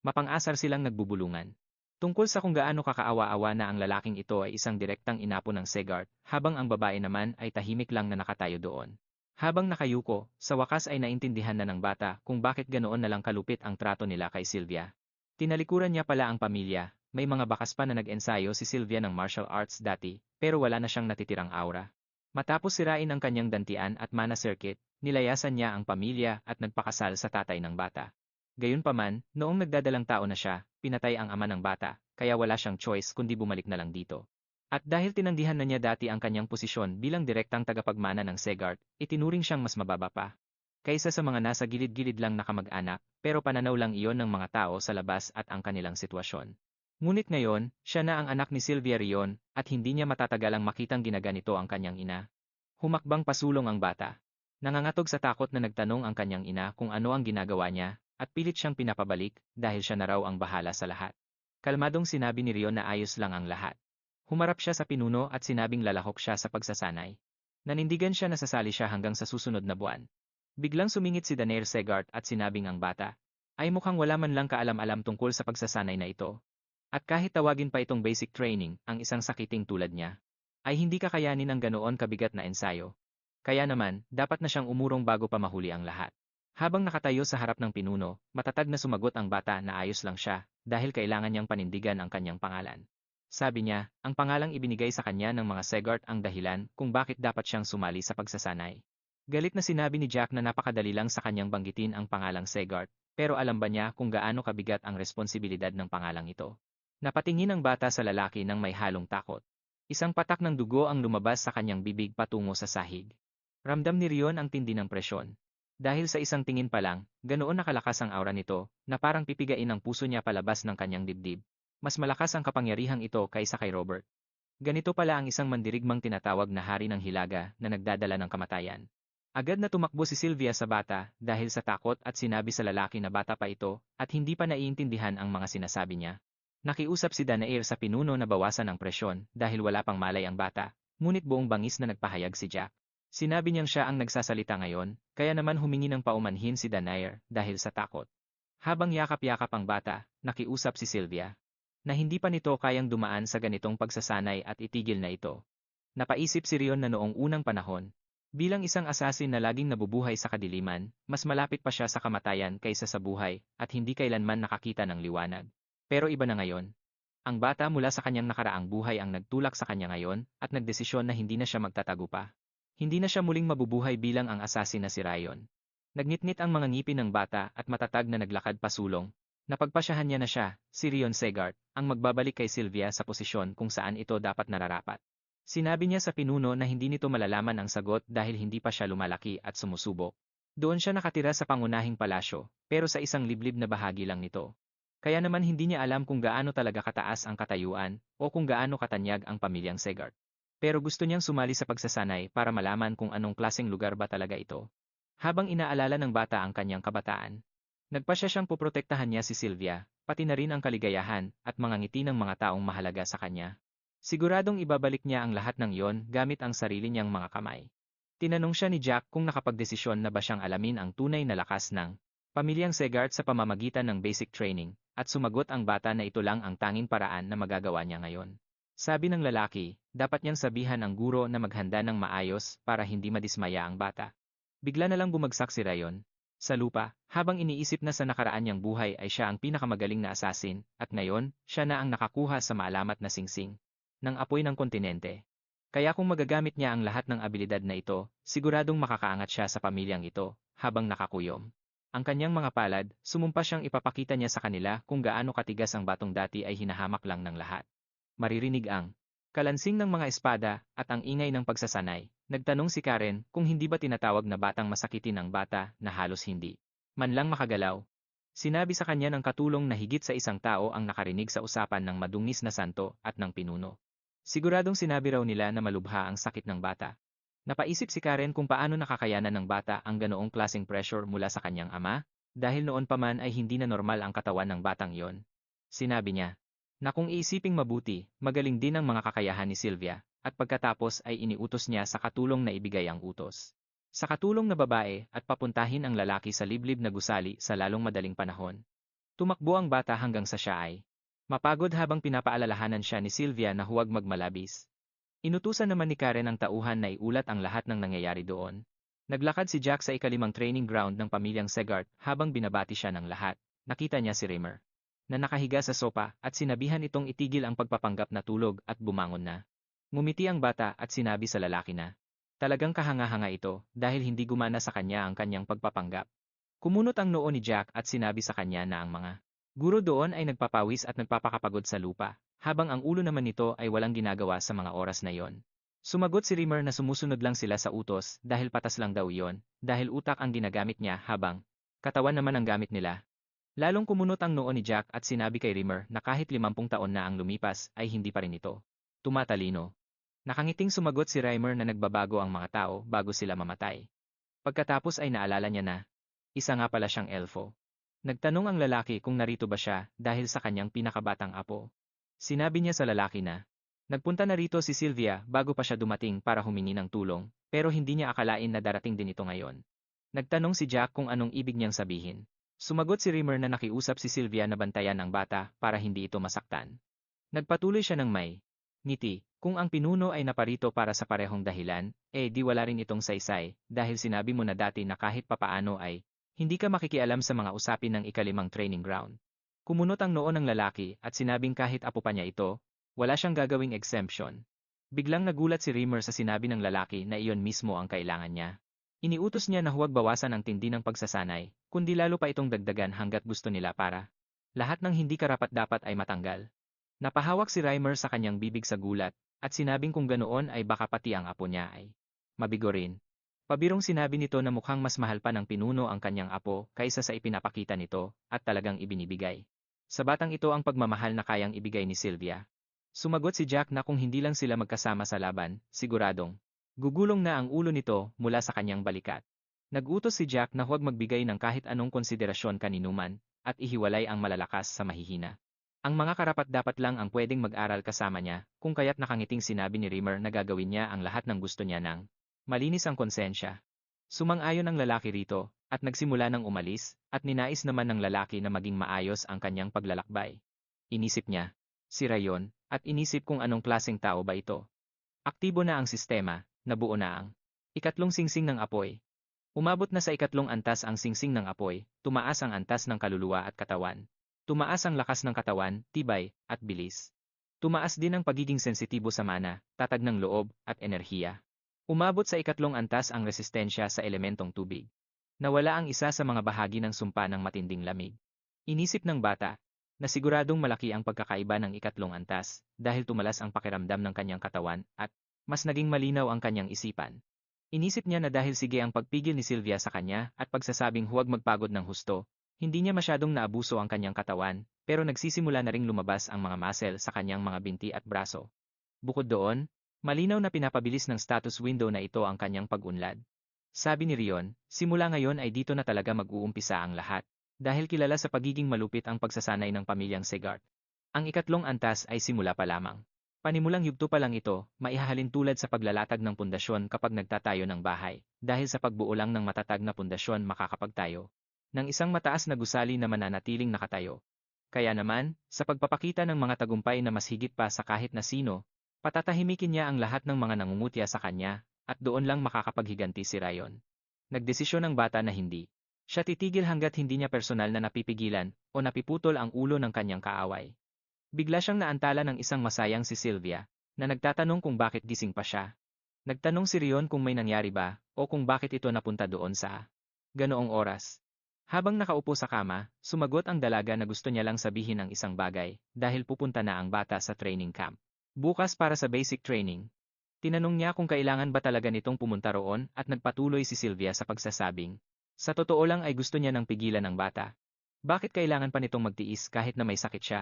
Mapang-asar silang nagbubulungan. Tungkol sa kung gaano kakaawa-awa na ang lalaking ito ay isang direktang inapo ng Segart, habang ang babae naman ay tahimik lang na nakatayo doon. Habang nakayuko, sa wakas ay naintindihan na ng bata kung bakit ganoon na lang kalupit ang trato nila kay Sylvia. Tinalikuran niya pala ang pamilya, may mga bakas pa na nag-ensayo si Sylvia ng martial arts dati, pero wala na siyang natitirang aura. Matapos sirain ang kanyang dantian at mana circuit, nilayasan niya ang pamilya at nagpakasal sa tatay ng bata. Gayunpaman, noong nagdadalang tao na siya, pinatay ang ama ng bata, kaya wala siyang choice kundi bumalik na lang dito. At dahil tinanggihan na niya dati ang kanyang posisyon bilang direktang tagapagmana ng Segart, itinuring siyang mas mababa pa. Kaysa sa mga nasa gilid-gilid lang na kamag-anak, pero pananaw lang iyon ng mga tao sa labas at ang kanilang sitwasyon. Ngunit ngayon, siya na ang anak ni Sylvia Rion, at hindi niya matatagalang makitang ginaganito ang kanyang ina. Humakbang pasulong ang bata. Nangangatog sa takot na nagtanong ang kanyang ina kung ano ang ginagawa niya, at pilit siyang pinapabalik dahil siya na raw ang bahala sa lahat. Kalmadong sinabi ni Rion na ayos lang ang lahat. Humarap siya sa pinuno at sinabing lalahok siya sa pagsasanay. Nanindigan siya na sasali siya hanggang sa susunod na buwan. Biglang sumingit si Daenerys Segart at sinabing ang bata ay mukhang wala man lang kaalam-alam tungkol sa pagsasanay na ito. At kahit tawagin pa itong basic training, ang isang sakiting tulad niya, ay hindi kakayanin ng ganoon kabigat na ensayo. Kaya naman, dapat na siyang umurong bago pa mahuli ang lahat. Habang nakatayo sa harap ng pinuno, matatag na sumagot ang bata na ayos lang siya, dahil kailangan niyang panindigan ang kanyang pangalan. Sabi niya, ang pangalang ibinigay sa kanya ng mga Segart ang dahilan kung bakit dapat siyang sumali sa pagsasanay. Galit na sinabi ni Jack na napakadali lang sa kanyang banggitin ang pangalang Segart, pero alam ba niya kung gaano kabigat ang responsibilidad ng pangalang ito? Napatingin ang bata sa lalaki ng may halong takot. Isang patak ng dugo ang lumabas sa kanyang bibig patungo sa sahig. Ramdam ni Rion ang tindi ng presyon. Dahil sa isang tingin pa lang, ganoon nakalakas ang aura nito, na parang pipigain ang puso niya palabas ng kanyang dibdib. Mas malakas ang kapangyarihang ito kaysa kay Robert. Ganito pala ang isang mandirigmang tinatawag na hari ng hilaga na nagdadala ng kamatayan. Agad na tumakbo si Sylvia sa bata dahil sa takot at sinabi sa lalaki na bata pa ito at hindi pa naiintindihan ang mga sinasabi niya. Nakiusap si Danair sa pinuno na bawasan ang presyon dahil wala pang malay ang bata, ngunit buong bangis na nagpahayag si Jack. Sinabi niyang siya ang nagsasalita ngayon, kaya naman humingi ng paumanhin si Danair dahil sa takot. Habang yakap-yakap ang bata, nakiusap si Sylvia na hindi pa nito kayang dumaan sa ganitong pagsasanay at itigil na ito. Napaisip si Rion na noong unang panahon, bilang isang asasin na laging nabubuhay sa kadiliman, mas malapit pa siya sa kamatayan kaysa sa buhay at hindi kailanman nakakita ng liwanag. Pero iba na ngayon. Ang bata mula sa kanyang nakaraang buhay ang nagtulak sa kanya ngayon at nagdesisyon na hindi na siya magtatago pa. Hindi na siya muling mabubuhay bilang ang asasin na si Ryan. Nagnitnit ang mga ngipin ng bata at matatag na naglakad pasulong. Napagpasyahan niya na siya, si Rion Segart, ang magbabalik kay Sylvia sa posisyon kung saan ito dapat nararapat. Sinabi niya sa pinuno na hindi nito malalaman ang sagot dahil hindi pa siya lumalaki at sumusubok. Doon siya nakatira sa pangunahing palasyo, pero sa isang liblib na bahagi lang nito. Kaya naman hindi niya alam kung gaano talaga kataas ang katayuan o kung gaano katanyag ang pamilyang Segart. Pero gusto niyang sumali sa pagsasanay para malaman kung anong klaseng lugar ba talaga ito. Habang inaalala ng bata ang kanyang kabataan, nagpasya siyang poprotektahan niya si Sylvia, pati na rin ang kaligayahan at mga ngiti ng mga taong mahalaga sa kanya. Siguradong ibabalik niya ang lahat ng iyon gamit ang sarili niyang mga kamay. Tinanong siya ni Jack kung nakapagdesisyon na ba siyang alamin ang tunay na lakas ng pamilyang Segart sa pamamagitan ng basic training, at sumagot ang bata na ito lang ang tanging paraan na magagawa niya ngayon. Sabi ng lalaki, dapat niyang sabihan ang guro na maghanda ng maayos para hindi madismaya ang bata. Bigla na lang bumagsak si Ryan sa lupa, habang iniisip na sa nakaraan niyang buhay ay siya ang pinakamagaling na asasin, at ngayon, siya na ang nakakuha sa maalamat na singsing ng apoy ng kontinente. Kaya kung magagamit niya ang lahat ng abilidad na ito, siguradong makakaangat siya sa pamilyang ito, habang nakakuyom. Ang kanyang mga palad, sumumpa siyang ipapakita niya sa kanila kung gaano katigas ang batong dati ay hinahamak lang ng lahat. Maririnig ang kalansing ng mga espada at ang ingay ng pagsasanay. Nagtanong si Karen kung hindi ba tinatawag na batang masakitin ang bata na halos hindi man lang makagalaw. Sinabi sa kanya ng katulong na higit sa isang tao ang nakarinig sa usapan ng madungis na santo at ng pinuno. Siguradong sinabi raw nila na malubha ang sakit ng bata. Napaisip si Karen kung paano nakakayanan ng bata ang ganoong klaseng pressure mula sa kanyang ama, dahil noon pa man ay hindi na normal ang katawan ng batang yon. Sinabi niya, na kung iisiping mabuti, magaling din ang mga kakayahan ni Sylvia, at pagkatapos ay iniutos niya sa katulong na ibigay ang utos sa katulong na babae at papuntahin ang lalaki sa liblib na gusali sa lalong madaling panahon. Tumakbo ang bata hanggang sa siya ay mapagod habang pinapaalalahanan siya ni Sylvia na huwag magmalabis. Inutusan naman ni Karen ang tauhan na iulat ang lahat ng nangyayari doon. Naglakad si Jack sa ikalimang training ground ng pamilyang Segart habang binabati siya ng lahat. Nakita niya si Rimmer na nakahiga sa sopa at sinabihan itong itigil ang pagpapanggap na tulog at bumangon na. Ngumiti ang bata at sinabi sa lalaki na talagang kahanga-hanga ito dahil hindi gumana sa kanya ang kanyang pagpapanggap. Kumunot ang noo ni Jack at sinabi sa kanya na ang mga guro doon ay nagpapawis at nagpapakapagod sa lupa, habang ang ulo naman nito ay walang ginagawa sa mga oras na yon. Sumagot si Rimmer na sumusunod lang sila sa utos dahil patas lang daw yon, dahil utak ang ginagamit niya habang katawan naman ang gamit nila. Lalong kumunot ang noo ni Jack at sinabi kay Rimmer na kahit 50 taon na ang lumipas ay hindi pa rin ito tumatalino. Nakangiting sumagot si Rimmer na nagbabago ang mga tao bago sila mamatay. Pagkatapos ay naalala niya na isa nga pala siyang elfo. Nagtanong ang lalaki kung narito ba siya dahil sa kanyang pinakabatang apo. Sinabi niya sa lalaki na nagpunta na rito si Sylvia bago pa siya dumating para humingi ng tulong, pero hindi niya akalain na darating din ito ngayon. Nagtanong si Jack kung anong ibig niyang sabihin. Sumagot si Rimmer na nakiusap si Sylvia na bantayan ang bata para hindi ito masaktan. Nagpatuloy siya ng may ngiti, kung ang pinuno ay naparito para sa parehong dahilan, di wala rin itong saysay, dahil sinabi mo na dati na kahit papaano ay hindi ka makikialam sa mga usapin ng ikalimang training ground. Kumunot ang noo ng lalaki at sinabing kahit apo pa niya ito, wala siyang gagawing exemption. Biglang nagulat si Rimmer sa sinabi ng lalaki na iyon mismo ang kailangan niya. Iniutos niya na huwag bawasan ang tindi ng pagsasanay, kundi lalo pa itong dagdagan hanggat gusto nila para lahat ng hindi karapat-dapat ay matanggal. Napahawak si Reimer sa kanyang bibig sa gulat, at sinabing kung ganoon ay baka pati ang apo niya ay mabigo rin. Pabirong sinabi nito na mukhang mas mahal pa ng pinuno ang kanyang apo kaysa sa ipinapakita nito, at talagang ibinibigay. Sa batang ito ang pagmamahal na kayang ibigay ni Sylvia. Sumagot si Jack na kung hindi lang sila magkasama sa laban, siguradong gugulong na ang ulo nito mula sa kanyang balikat. Nagutos si Jack na huwag magbigay ng kahit anong konsiderasyon kaninuman, at ihiwalay ang malalakas sa mahihina. Ang mga karapat-dapat lang ang pwedeng mag-aral kasama niya, kung kaya't nakangiting sinabi ni Rimmer na gagawin niya ang lahat ng gusto niya nang malinis ang konsensya. Sumang-ayon ang lalaki rito, at nagsimula ng umalis, at ninais naman ng lalaki na maging maayos ang kanyang paglalakbay. Inisip niya, si Rayon, at inisip kung anong klaseng tao ba ito. Aktibo na ang sistema, nabuo na ang ikatlong singsing ng apoy. Umabot na sa ikatlong antas ang singsing ng apoy, tumaas ang antas ng kaluluwa at katawan. Tumaas ang lakas ng katawan, tibay, at bilis. Tumaas din ang pagiging sensitibo sa mana, tatag ng loob, at enerhiya. Umabot sa ikatlong antas ang resistensya sa elementong tubig. Nawala ang isa sa mga bahagi ng sumpa ng matinding lamig. Inisip ng bata, na siguradong malaki ang pagkakaiba ng ikatlong antas, dahil tumalas ang pakiramdam ng kanyang katawan, at mas naging malinaw ang kanyang isipan. Inisip niya na dahil sige ang pagpigil ni Sylvia sa kanya at pagsasabing huwag magpagod ng husto, hindi niya masyadong naabuso ang kanyang katawan, pero nagsisimula na ring lumabas ang mga muscle sa kanyang mga binti at braso. Bukod doon, malinaw na pinapabilis ng status window na ito ang kanyang pag-unlad. Sabi ni Rion, simula ngayon ay dito na talaga mag-uumpisa ang lahat, dahil kilala sa pagiging malupit ang pagsasanay ng pamilyang Segart. Ang ikatlong antas ay simula pa lamang. Panimulang yugto pa lang ito, maihahalin tulad sa paglalatag ng pundasyon kapag nagtatayo ng bahay, dahil sa pagbuo lang ng matatag na pundasyon makakapagtayo ng isang mataas na gusali na mananatiling nakatayo. Kaya naman, sa pagpapakita ng mga tagumpay na mas higit pa sa kahit na sino, patatahimikin niya ang lahat ng mga nangungutya sa kanya, at doon lang makakapaghiganti si Rayon. Nagdesisyon ang bata na hindi siya titigil hanggat hindi niya personal na napipigilan o napiputol ang ulo ng kanyang kaaway. Bigla siyang naantala ng isang masayang si Sylvia, na nagtatanong kung bakit gising pa siya. Nagtanong si Rion kung may nangyari ba, o kung bakit ito napunta doon sa ganoong oras. Habang nakaupo sa kama, sumagot ang dalaga na gusto niya lang sabihin ang isang bagay, dahil pupunta na ang bata sa training camp. Bukas para sa basic training. Tinanong niya kung kailangan ba talaga nitong pumunta roon at nagpatuloy si Sylvia sa pagsasabing, sa totoo lang ay gusto niya nang pigilan ang bata. Bakit kailangan pa nitong magtiis kahit na may sakit siya?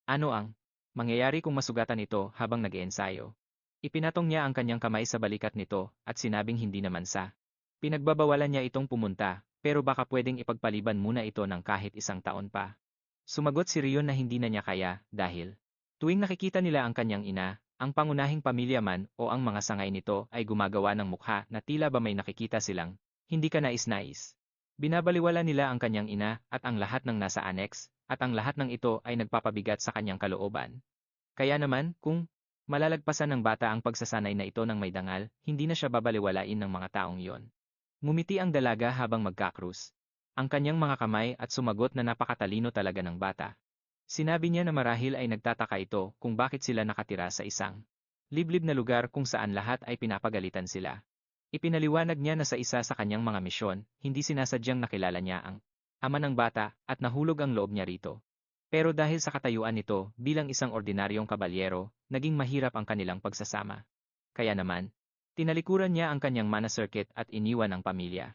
Ano ang mangyayari kung masugatan ito habang nag-eensayo? Ipinatong niya ang kanyang kamay sa balikat nito at sinabing hindi naman sa pinagbabawalan niya itong pumunta, pero baka pwedeng ipagpaliban muna ito ng kahit isang taon pa. Sumagot si Rion na hindi na niya kaya dahil tuwing nakikita nila ang kanyang ina, ang pangunahing pamilya man o ang mga sangay nito ay gumagawa ng mukha na tila ba may nakikita silang hindi ka nais-nais. Binabaliwala nila ang kanyang ina at ang lahat ng nasa annex, at ang lahat ng ito ay nagpapabigat sa kanyang kalooban. Kaya naman, kung malalagpasan ng bata ang pagsasanay na ito ng may dangal, hindi na siya babaliwalain ng mga taong iyon. Ngumiti ang dalaga habang magkakrus ang kanyang mga kamay at sumagot na napakatalino talaga ng bata. Sinabi niya na marahil ay nagtataka ito kung bakit sila nakatira sa isang liblib na lugar kung saan lahat ay pinapagalitan sila. Ipinaliwanag niya na sa isa sa kanyang mga misyon, hindi sinasadyang nakilala niya ang ama ng bata at nahulog ang loob niya rito. Pero dahil sa katayuan nito bilang isang ordinaryong kabalyero, naging mahirap ang kanilang pagsasama. Kaya naman, tinalikuran niya ang kanyang mana circuit at iniwan ang pamilya.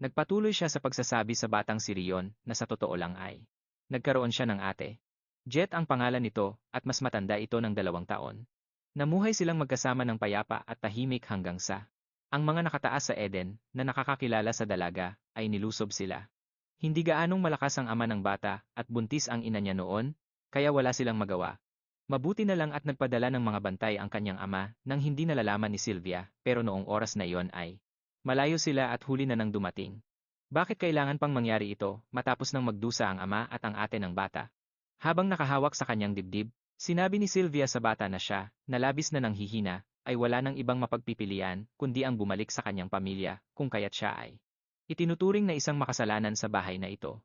Nagpatuloy siya sa pagsasabi sa batang si Rion na sa totoo lang ay nagkaroon siya ng ate. Jet ang pangalan nito at mas matanda ito ng 2 taon. Namuhay silang magkasama ng payapa at tahimik hanggang sa ang mga nakataas sa Eden na nakakakilala sa dalaga ay nilusob sila. Hindi gaanong malakas ang ama ng bata at buntis ang ina niya noon, kaya wala silang magawa. Mabuti na lang at nagpadala ng mga bantay ang kanyang ama nang hindi nalalaman ni Sylvia, pero noong oras na iyon ay malayo sila at huli na nang dumating. Bakit kailangan pang mangyari ito matapos nang magdusa ang ama at ang ate ng bata? Habang nakahawak sa kanyang dibdib, sinabi ni Sylvia sa bata na siya, na labis na nanghihina, ay wala nang ibang mapagpipilian kundi ang bumalik sa kanyang pamilya, kung kaya't siya ay itinuturing na isang makasalanan sa bahay na ito.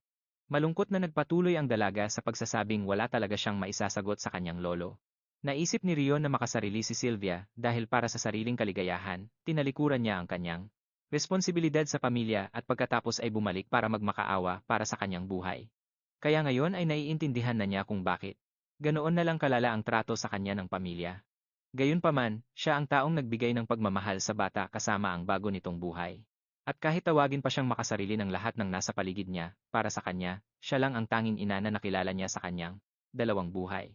Malungkot na nagpatuloy ang dalaga sa pagsasabing wala talaga siyang maisasagot sa kanyang lolo. Naisip ni Rion na makasarili si Sylvia dahil para sa sariling kaligayahan, tinalikuran niya ang kanyang responsibilidad sa pamilya at pagkatapos ay bumalik para magmakaawa para sa kanyang buhay. Kaya ngayon ay naiintindihan na niya kung bakit. Ganoon na lang kalala ang trato sa kanya ng pamilya. Gayunpaman, siya ang taong nagbigay ng pagmamahal sa bata kasama ang bago nitong buhay. At kahit tawagin pa siyang makasarili ng lahat ng nasa paligid niya, para sa kanya, siya lang ang tanging ina na nakilala niya sa kanyang dalawang buhay.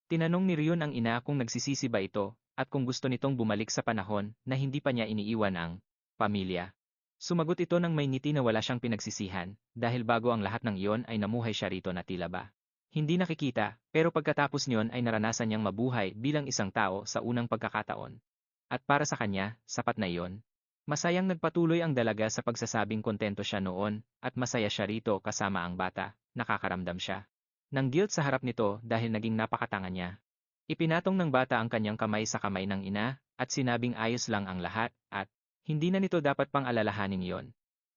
Tinanong ni Rion ang ina kung nagsisisi ba ito, at kung gusto nitong bumalik sa panahon na hindi pa niya iniiwan ang pamilya. Sumagot ito ng may ngiti na wala siyang pinagsisihan, dahil bago ang lahat ng iyon ay namuhay siya rito na tila ba. Hindi nakikita, pero pagkatapos niyon ay naranasan niyang mabuhay bilang isang tao sa unang pagkakataon. At para sa kanya, sapat na iyon. Masayang nagpatuloy ang dalaga sa pagsasabing kontento siya noon, at masaya siya rito kasama ang bata, nakakaramdam siya ng guilt sa harap nito dahil naging napakatanga niya. Ipinatong ng bata ang kanyang kamay sa kamay ng ina, at sinabing ayos lang ang lahat, at hindi na nito dapat pang alalahanin iyon.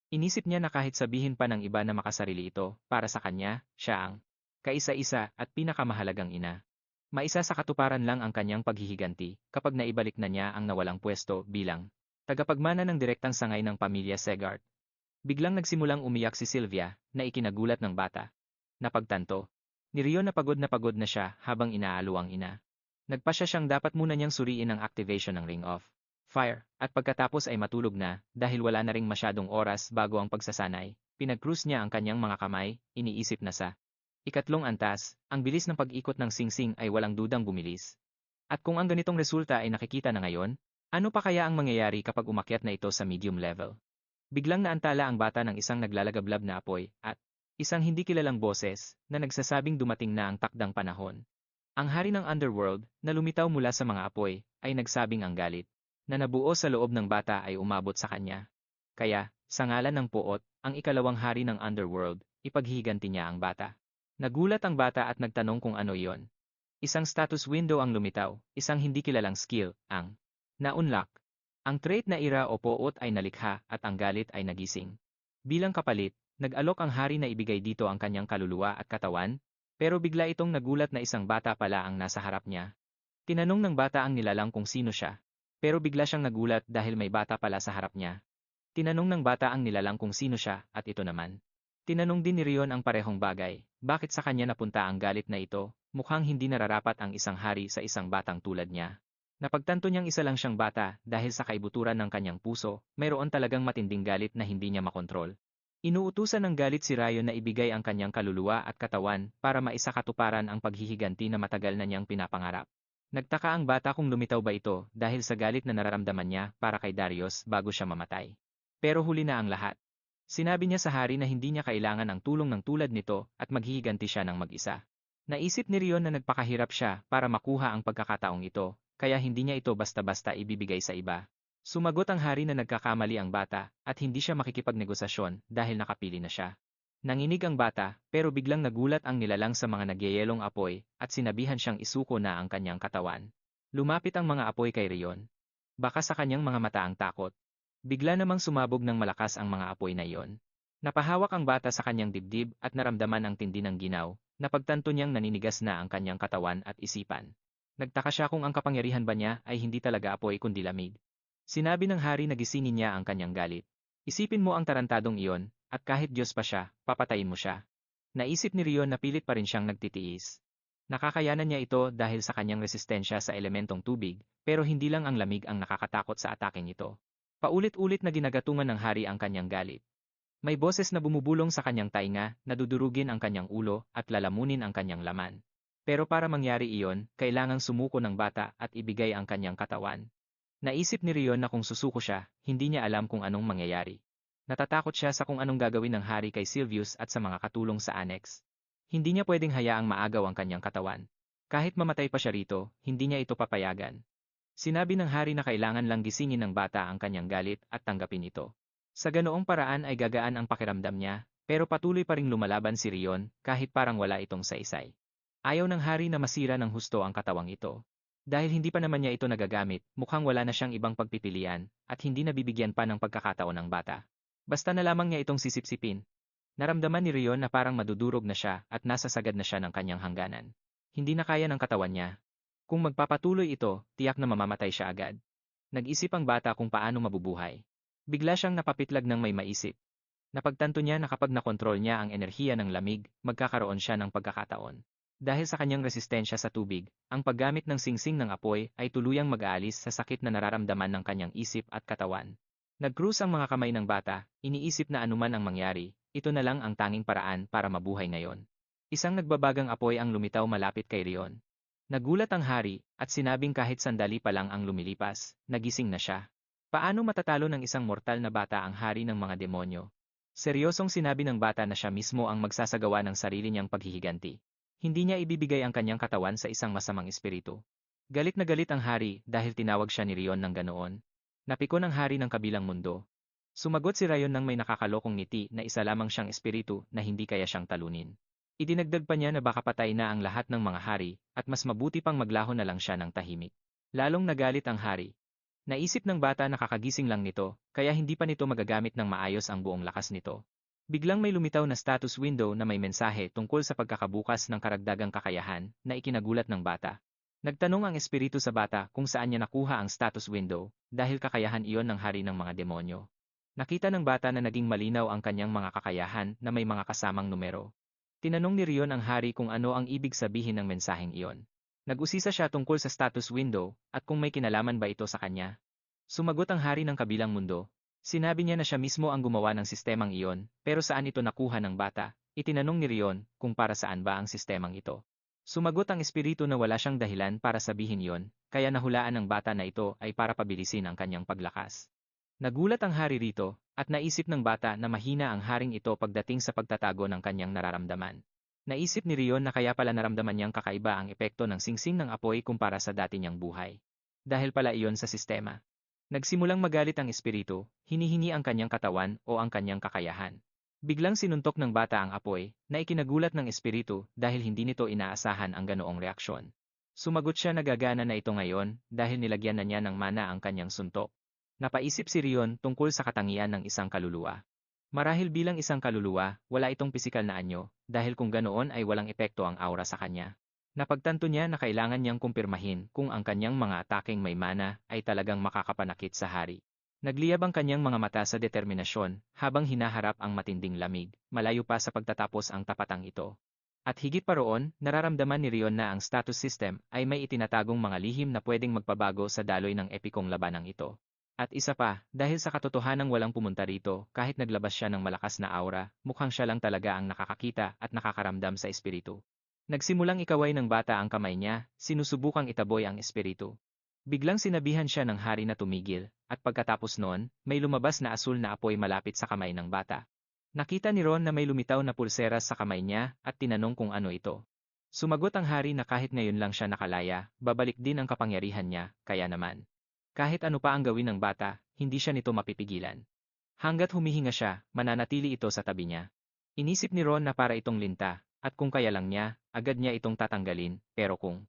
Inisip niya na kahit sabihin pa ng iba na makasarili ito, para sa kanya, siya ang kaisa-isa at pinakamahalagang ina. Maisa sa katuparan lang ang kanyang paghihiganti kapag naibalik na niya ang nawalang pwesto bilang tagapagmana ng direktang sangay ng pamilya Segart. Biglang nagsimulang umiyak si Sylvia na ikinagulat ng bata. Napagtanto ni Rio na pagod na siya habang inaalo ang ina. Nagpasya siyang dapat muna niyang suriin ang activation ng Ring of Fire, at pagkatapos ay matulog na dahil wala na ring masyadong oras bago ang pagsasanay. Pinag-cruise niya ang kanyang mga kamay, iniisip na sa ikatlong antas, ang bilis ng pag-ikot ng singsing ay walang dudang bumilis. At kung ang ganitong resulta ay nakikita na ngayon, ano pa kaya ang mangyayari kapag umakyat na ito sa medium level? Biglang naantala ang bata ng isang naglalagablab na apoy at isang hindi kilalang boses na nagsasabing dumating na ang takdang panahon. Ang hari ng underworld na lumitaw mula sa mga apoy ay nagsabing ang galit na nabuo sa loob ng bata ay umabot sa kanya. Kaya, sa ngalan ng puot, ang ikalawang hari ng underworld, ipaghihiganti niya ang bata. Nagulat ang bata at nagtanong kung ano iyon. Isang status window ang lumitaw, isang hindi kilalang skill, ang na-unlock. Ang trait na ira o puot ay nalikha at ang galit ay nagising. Bilang kapalit, nag-alok ang hari na ibigay dito ang kanyang kaluluwa at katawan, pero bigla itong nagulat na isang bata pala ang nasa harap niya. Tinanong ng bata ang nilalang kung sino siya, pero bigla siyang nagulat dahil may bata pala sa harap niya. Tinanong ng bata ang nilalang kung sino siya, at ito naman. Tinanong din ni Rion ang parehong bagay, bakit sa kanya napunta ang galit na ito, mukhang hindi nararapat ang isang hari sa isang batang tulad niya. Napagtanto niyang isa lang siyang bata dahil sa kaibuturan ng kanyang puso, mayroon talagang matinding galit na hindi niya makontrol. Inuutusan ng galit si Rion na ibigay ang kanyang kaluluwa at katawan para maisakatuparan ang paghihiganti na matagal na niyang pinapangarap. Nagtaka ang bata kung lumitaw ba ito dahil sa galit na nararamdaman niya para kay Darius bago siya mamatay. Pero huli na ang lahat. Sinabi niya sa hari na hindi niya kailangan ang tulong ng tulad nito at maghihiganti siya ng mag-isa. Naisip ni Rion na nagpakahirap siya para makuha ang pagkakataong ito, kaya hindi niya ito basta-basta ibibigay sa iba. Sumagot ang hari na nagkakamali ang bata at hindi siya makikipagnegosasyon dahil nakapili na siya. Nanginig ang bata pero biglang nagulat ang nilalang sa mga nagyayelong apoy at sinabihan siyang isuko na ang kanyang katawan. Lumapit ang mga apoy kay Rion. Baka sa kanyang mga mata ang takot. Bigla namang sumabog ng malakas ang mga apoy na iyon. Napahawak ang bata sa kanyang dibdib at naramdaman ang tindi ng ginaw, napagtanto niyang naninigas na ang kanyang katawan at isipan. Nagtaka siya kung ang kapangyarihan ba niya ay hindi talaga apoy kundi lamig. Sinabi ng hari na gisingin niya ang kanyang galit. Isipin mo ang tarantadong iyon, at kahit Diyos pa siya, papatayin mo siya. Naisip ni Rion na pilit pa rin siyang nagtitiis. Nakakayanan niya ito dahil sa kanyang resistensya sa elementong tubig, pero hindi lang ang lamig ang nakakatakot sa ataking ito. Paulit-ulit na ginagatungan ng hari ang kanyang galit. May boses na bumubulong sa kanyang tainga, nadudurugin ang kanyang ulo, at lalamunin ang kanyang laman. Pero para mangyari iyon, kailangang sumuko ng bata at ibigay ang kanyang katawan. Naisip ni Rion na kung susuko siya, hindi niya alam kung anong mangyayari. Natatakot siya sa kung anong gagawin ng hari kay Silvius at sa mga katulong sa annex. Hindi niya pwedeng hayaang maagaw ang kanyang katawan. Kahit mamatay pa siya rito, hindi niya ito papayagan. Sinabi ng hari na kailangan lang gisingin ng bata ang kanyang galit at tanggapin ito. Sa ganoong paraan ay gagaan ang pakiramdam niya, pero patuloy pa ring lumalaban si Rion kahit parang wala itong saysay. Ayaw ng hari na masira ng husto ang katawang ito. Dahil hindi pa naman niya ito nagagamit, mukhang wala na siyang ibang pagpipilian, at hindi nabibigyan pa ng pagkakataon ng bata. Basta na lamang niya itong sisipsipin. Naramdaman ni Rion na parang madudurog na siya at nasa sagad na siya ng kanyang hangganan. Hindi na kaya ng katawan niya. Kung magpapatuloy ito, tiyak na mamamatay siya agad. Nag-isip ang bata kung paano mabubuhay. Bigla siyang napapitlag ng may maisip. Napagtanto niya na kapag nakontrol niya ang enerhiya ng lamig, magkakaroon siya ng pagkakataon. Dahil sa kanyang resistensya sa tubig, ang paggamit ng singsing ng apoy ay tuluyang mag-aalis sa sakit na nararamdaman ng kanyang isip at katawan. Nag-cruise ang mga kamay ng bata, iniisip na anuman ang mangyari, ito na lang ang tanging paraan para mabuhay ngayon. Isang nagbabagang apoy ang lumitaw malapit kay Rion. Nagulat ang hari, at sinabing kahit sandali pa lang ang lumilipas, nagising na siya. Paano matatalo ng isang mortal na bata ang hari ng mga demonyo? Seryosong sinabi ng bata na siya mismo ang magsasagawa ng sarili niyang paghihiganti. Hindi niya ibibigay ang kanyang katawan sa isang masamang espiritu. Galit na galit ang hari dahil tinawag siya ni Rion ng ganoon. Napikon ang hari ng kabilang mundo. Sumagot si Rion ng may nakakalokong ngiti na isa lamang siyang espiritu na hindi kaya siyang talunin. Idinagdag pa niya na baka patay na ang lahat ng mga hari at mas mabuti pang maglaho na lang siya ng tahimik. Lalong nagalit ang hari. Naisip ng bata na kakagising lang nito, kaya hindi pa nito magagamit ng maayos ang buong lakas nito. Biglang may lumitaw na status window na may mensahe tungkol sa pagkakabukas ng karagdagang kakayahan na ikinagulat ng bata. Nagtanong ang espiritu sa bata kung saan niya nakuha ang status window dahil kakayahan iyon ng hari ng mga demonyo. Nakita ng bata na naging malinaw ang kanyang mga kakayahan na may mga kasamang numero. Tinanong ni Rion ang hari kung ano ang ibig sabihin ng mensaheng iyon. Nag-usisa siya tungkol sa status window at kung may kinalaman ba ito sa kanya. Sumagot ang hari ng kabilang mundo. Sinabi niya na siya mismo ang gumawa ng sistemang iyon, pero saan ito nakuha ng bata? Itinanong ni Rion kung para saan ba ang sistemang ito. Sumagot ang espiritu na wala siyang dahilan para sabihin iyon, kaya nahulaan ng bata na ito ay para pabilisin ang kanyang paglakas. Nagulat ang hari rito, at naisip ng bata na mahina ang haring ito pagdating sa pagtatago ng kanyang nararamdaman. Naisip ni Rion na kaya pala naramdaman niyang kakaiba ang epekto ng singsing ng apoy kumpara sa dati niyang buhay. Dahil pala iyon sa sistema. Nagsimulang magalit ang espiritu, hinihingi ang kanyang katawan o ang kanyang kakayahan. Biglang sinuntok ng bata ang apoy, na ikinagulat ng espiritu dahil hindi nito inaasahan ang ganoong reaksyon. Sumagot siya na gagana na ito ngayon dahil nilagyan na niya ng mana ang kanyang suntok. Napaisip si Rion tungkol sa katangian ng isang kaluluwa. Marahil bilang isang kaluluwa, wala itong pisikal na anyo, dahil kung ganoon ay walang epekto ang aura sa kanya. Napagtanto niya na kailangan niyang kumpirmahin kung ang kanyang mga ataking may mana ay talagang makakapanakit sa hari. Nagliyab ang kanyang mga mata sa determinasyon habang hinaharap ang matinding lamig, malayo pa sa pagtatapos ang tapatang ito. At higit pa roon, nararamdaman ni Rion na ang status system ay may itinatagong mga lihim na pwedeng magpabago sa daloy ng epikong labanang ito. At isa pa, dahil sa katotohanang walang pumunta rito, kahit naglabas siya ng malakas na aura, mukhang siya lang talaga ang nakakakita at nakakaramdam sa espiritu. Nagsimulang ikaway ng bata ang kamay niya, sinusubukang itaboy ang espiritu. Biglang sinabihan siya ng hari na tumigil, at pagkatapos noon, may lumabas na asul na apoy malapit sa kamay ng bata. Nakita ni Ron na may lumitaw na pulseras sa kamay niya at tinanong kung ano ito. Sumagot ang hari na kahit ngayon lang siya nakalaya, babalik din ang kapangyarihan niya, kaya naman. Kahit ano pa ang gawin ng bata, hindi siya nito mapipigilan. Hanggat humihinga siya, mananatili ito sa tabi niya. Inisip ni Ron na para itong linta, at kung kaya lang niya, agad niya itong tatanggalin, pero kung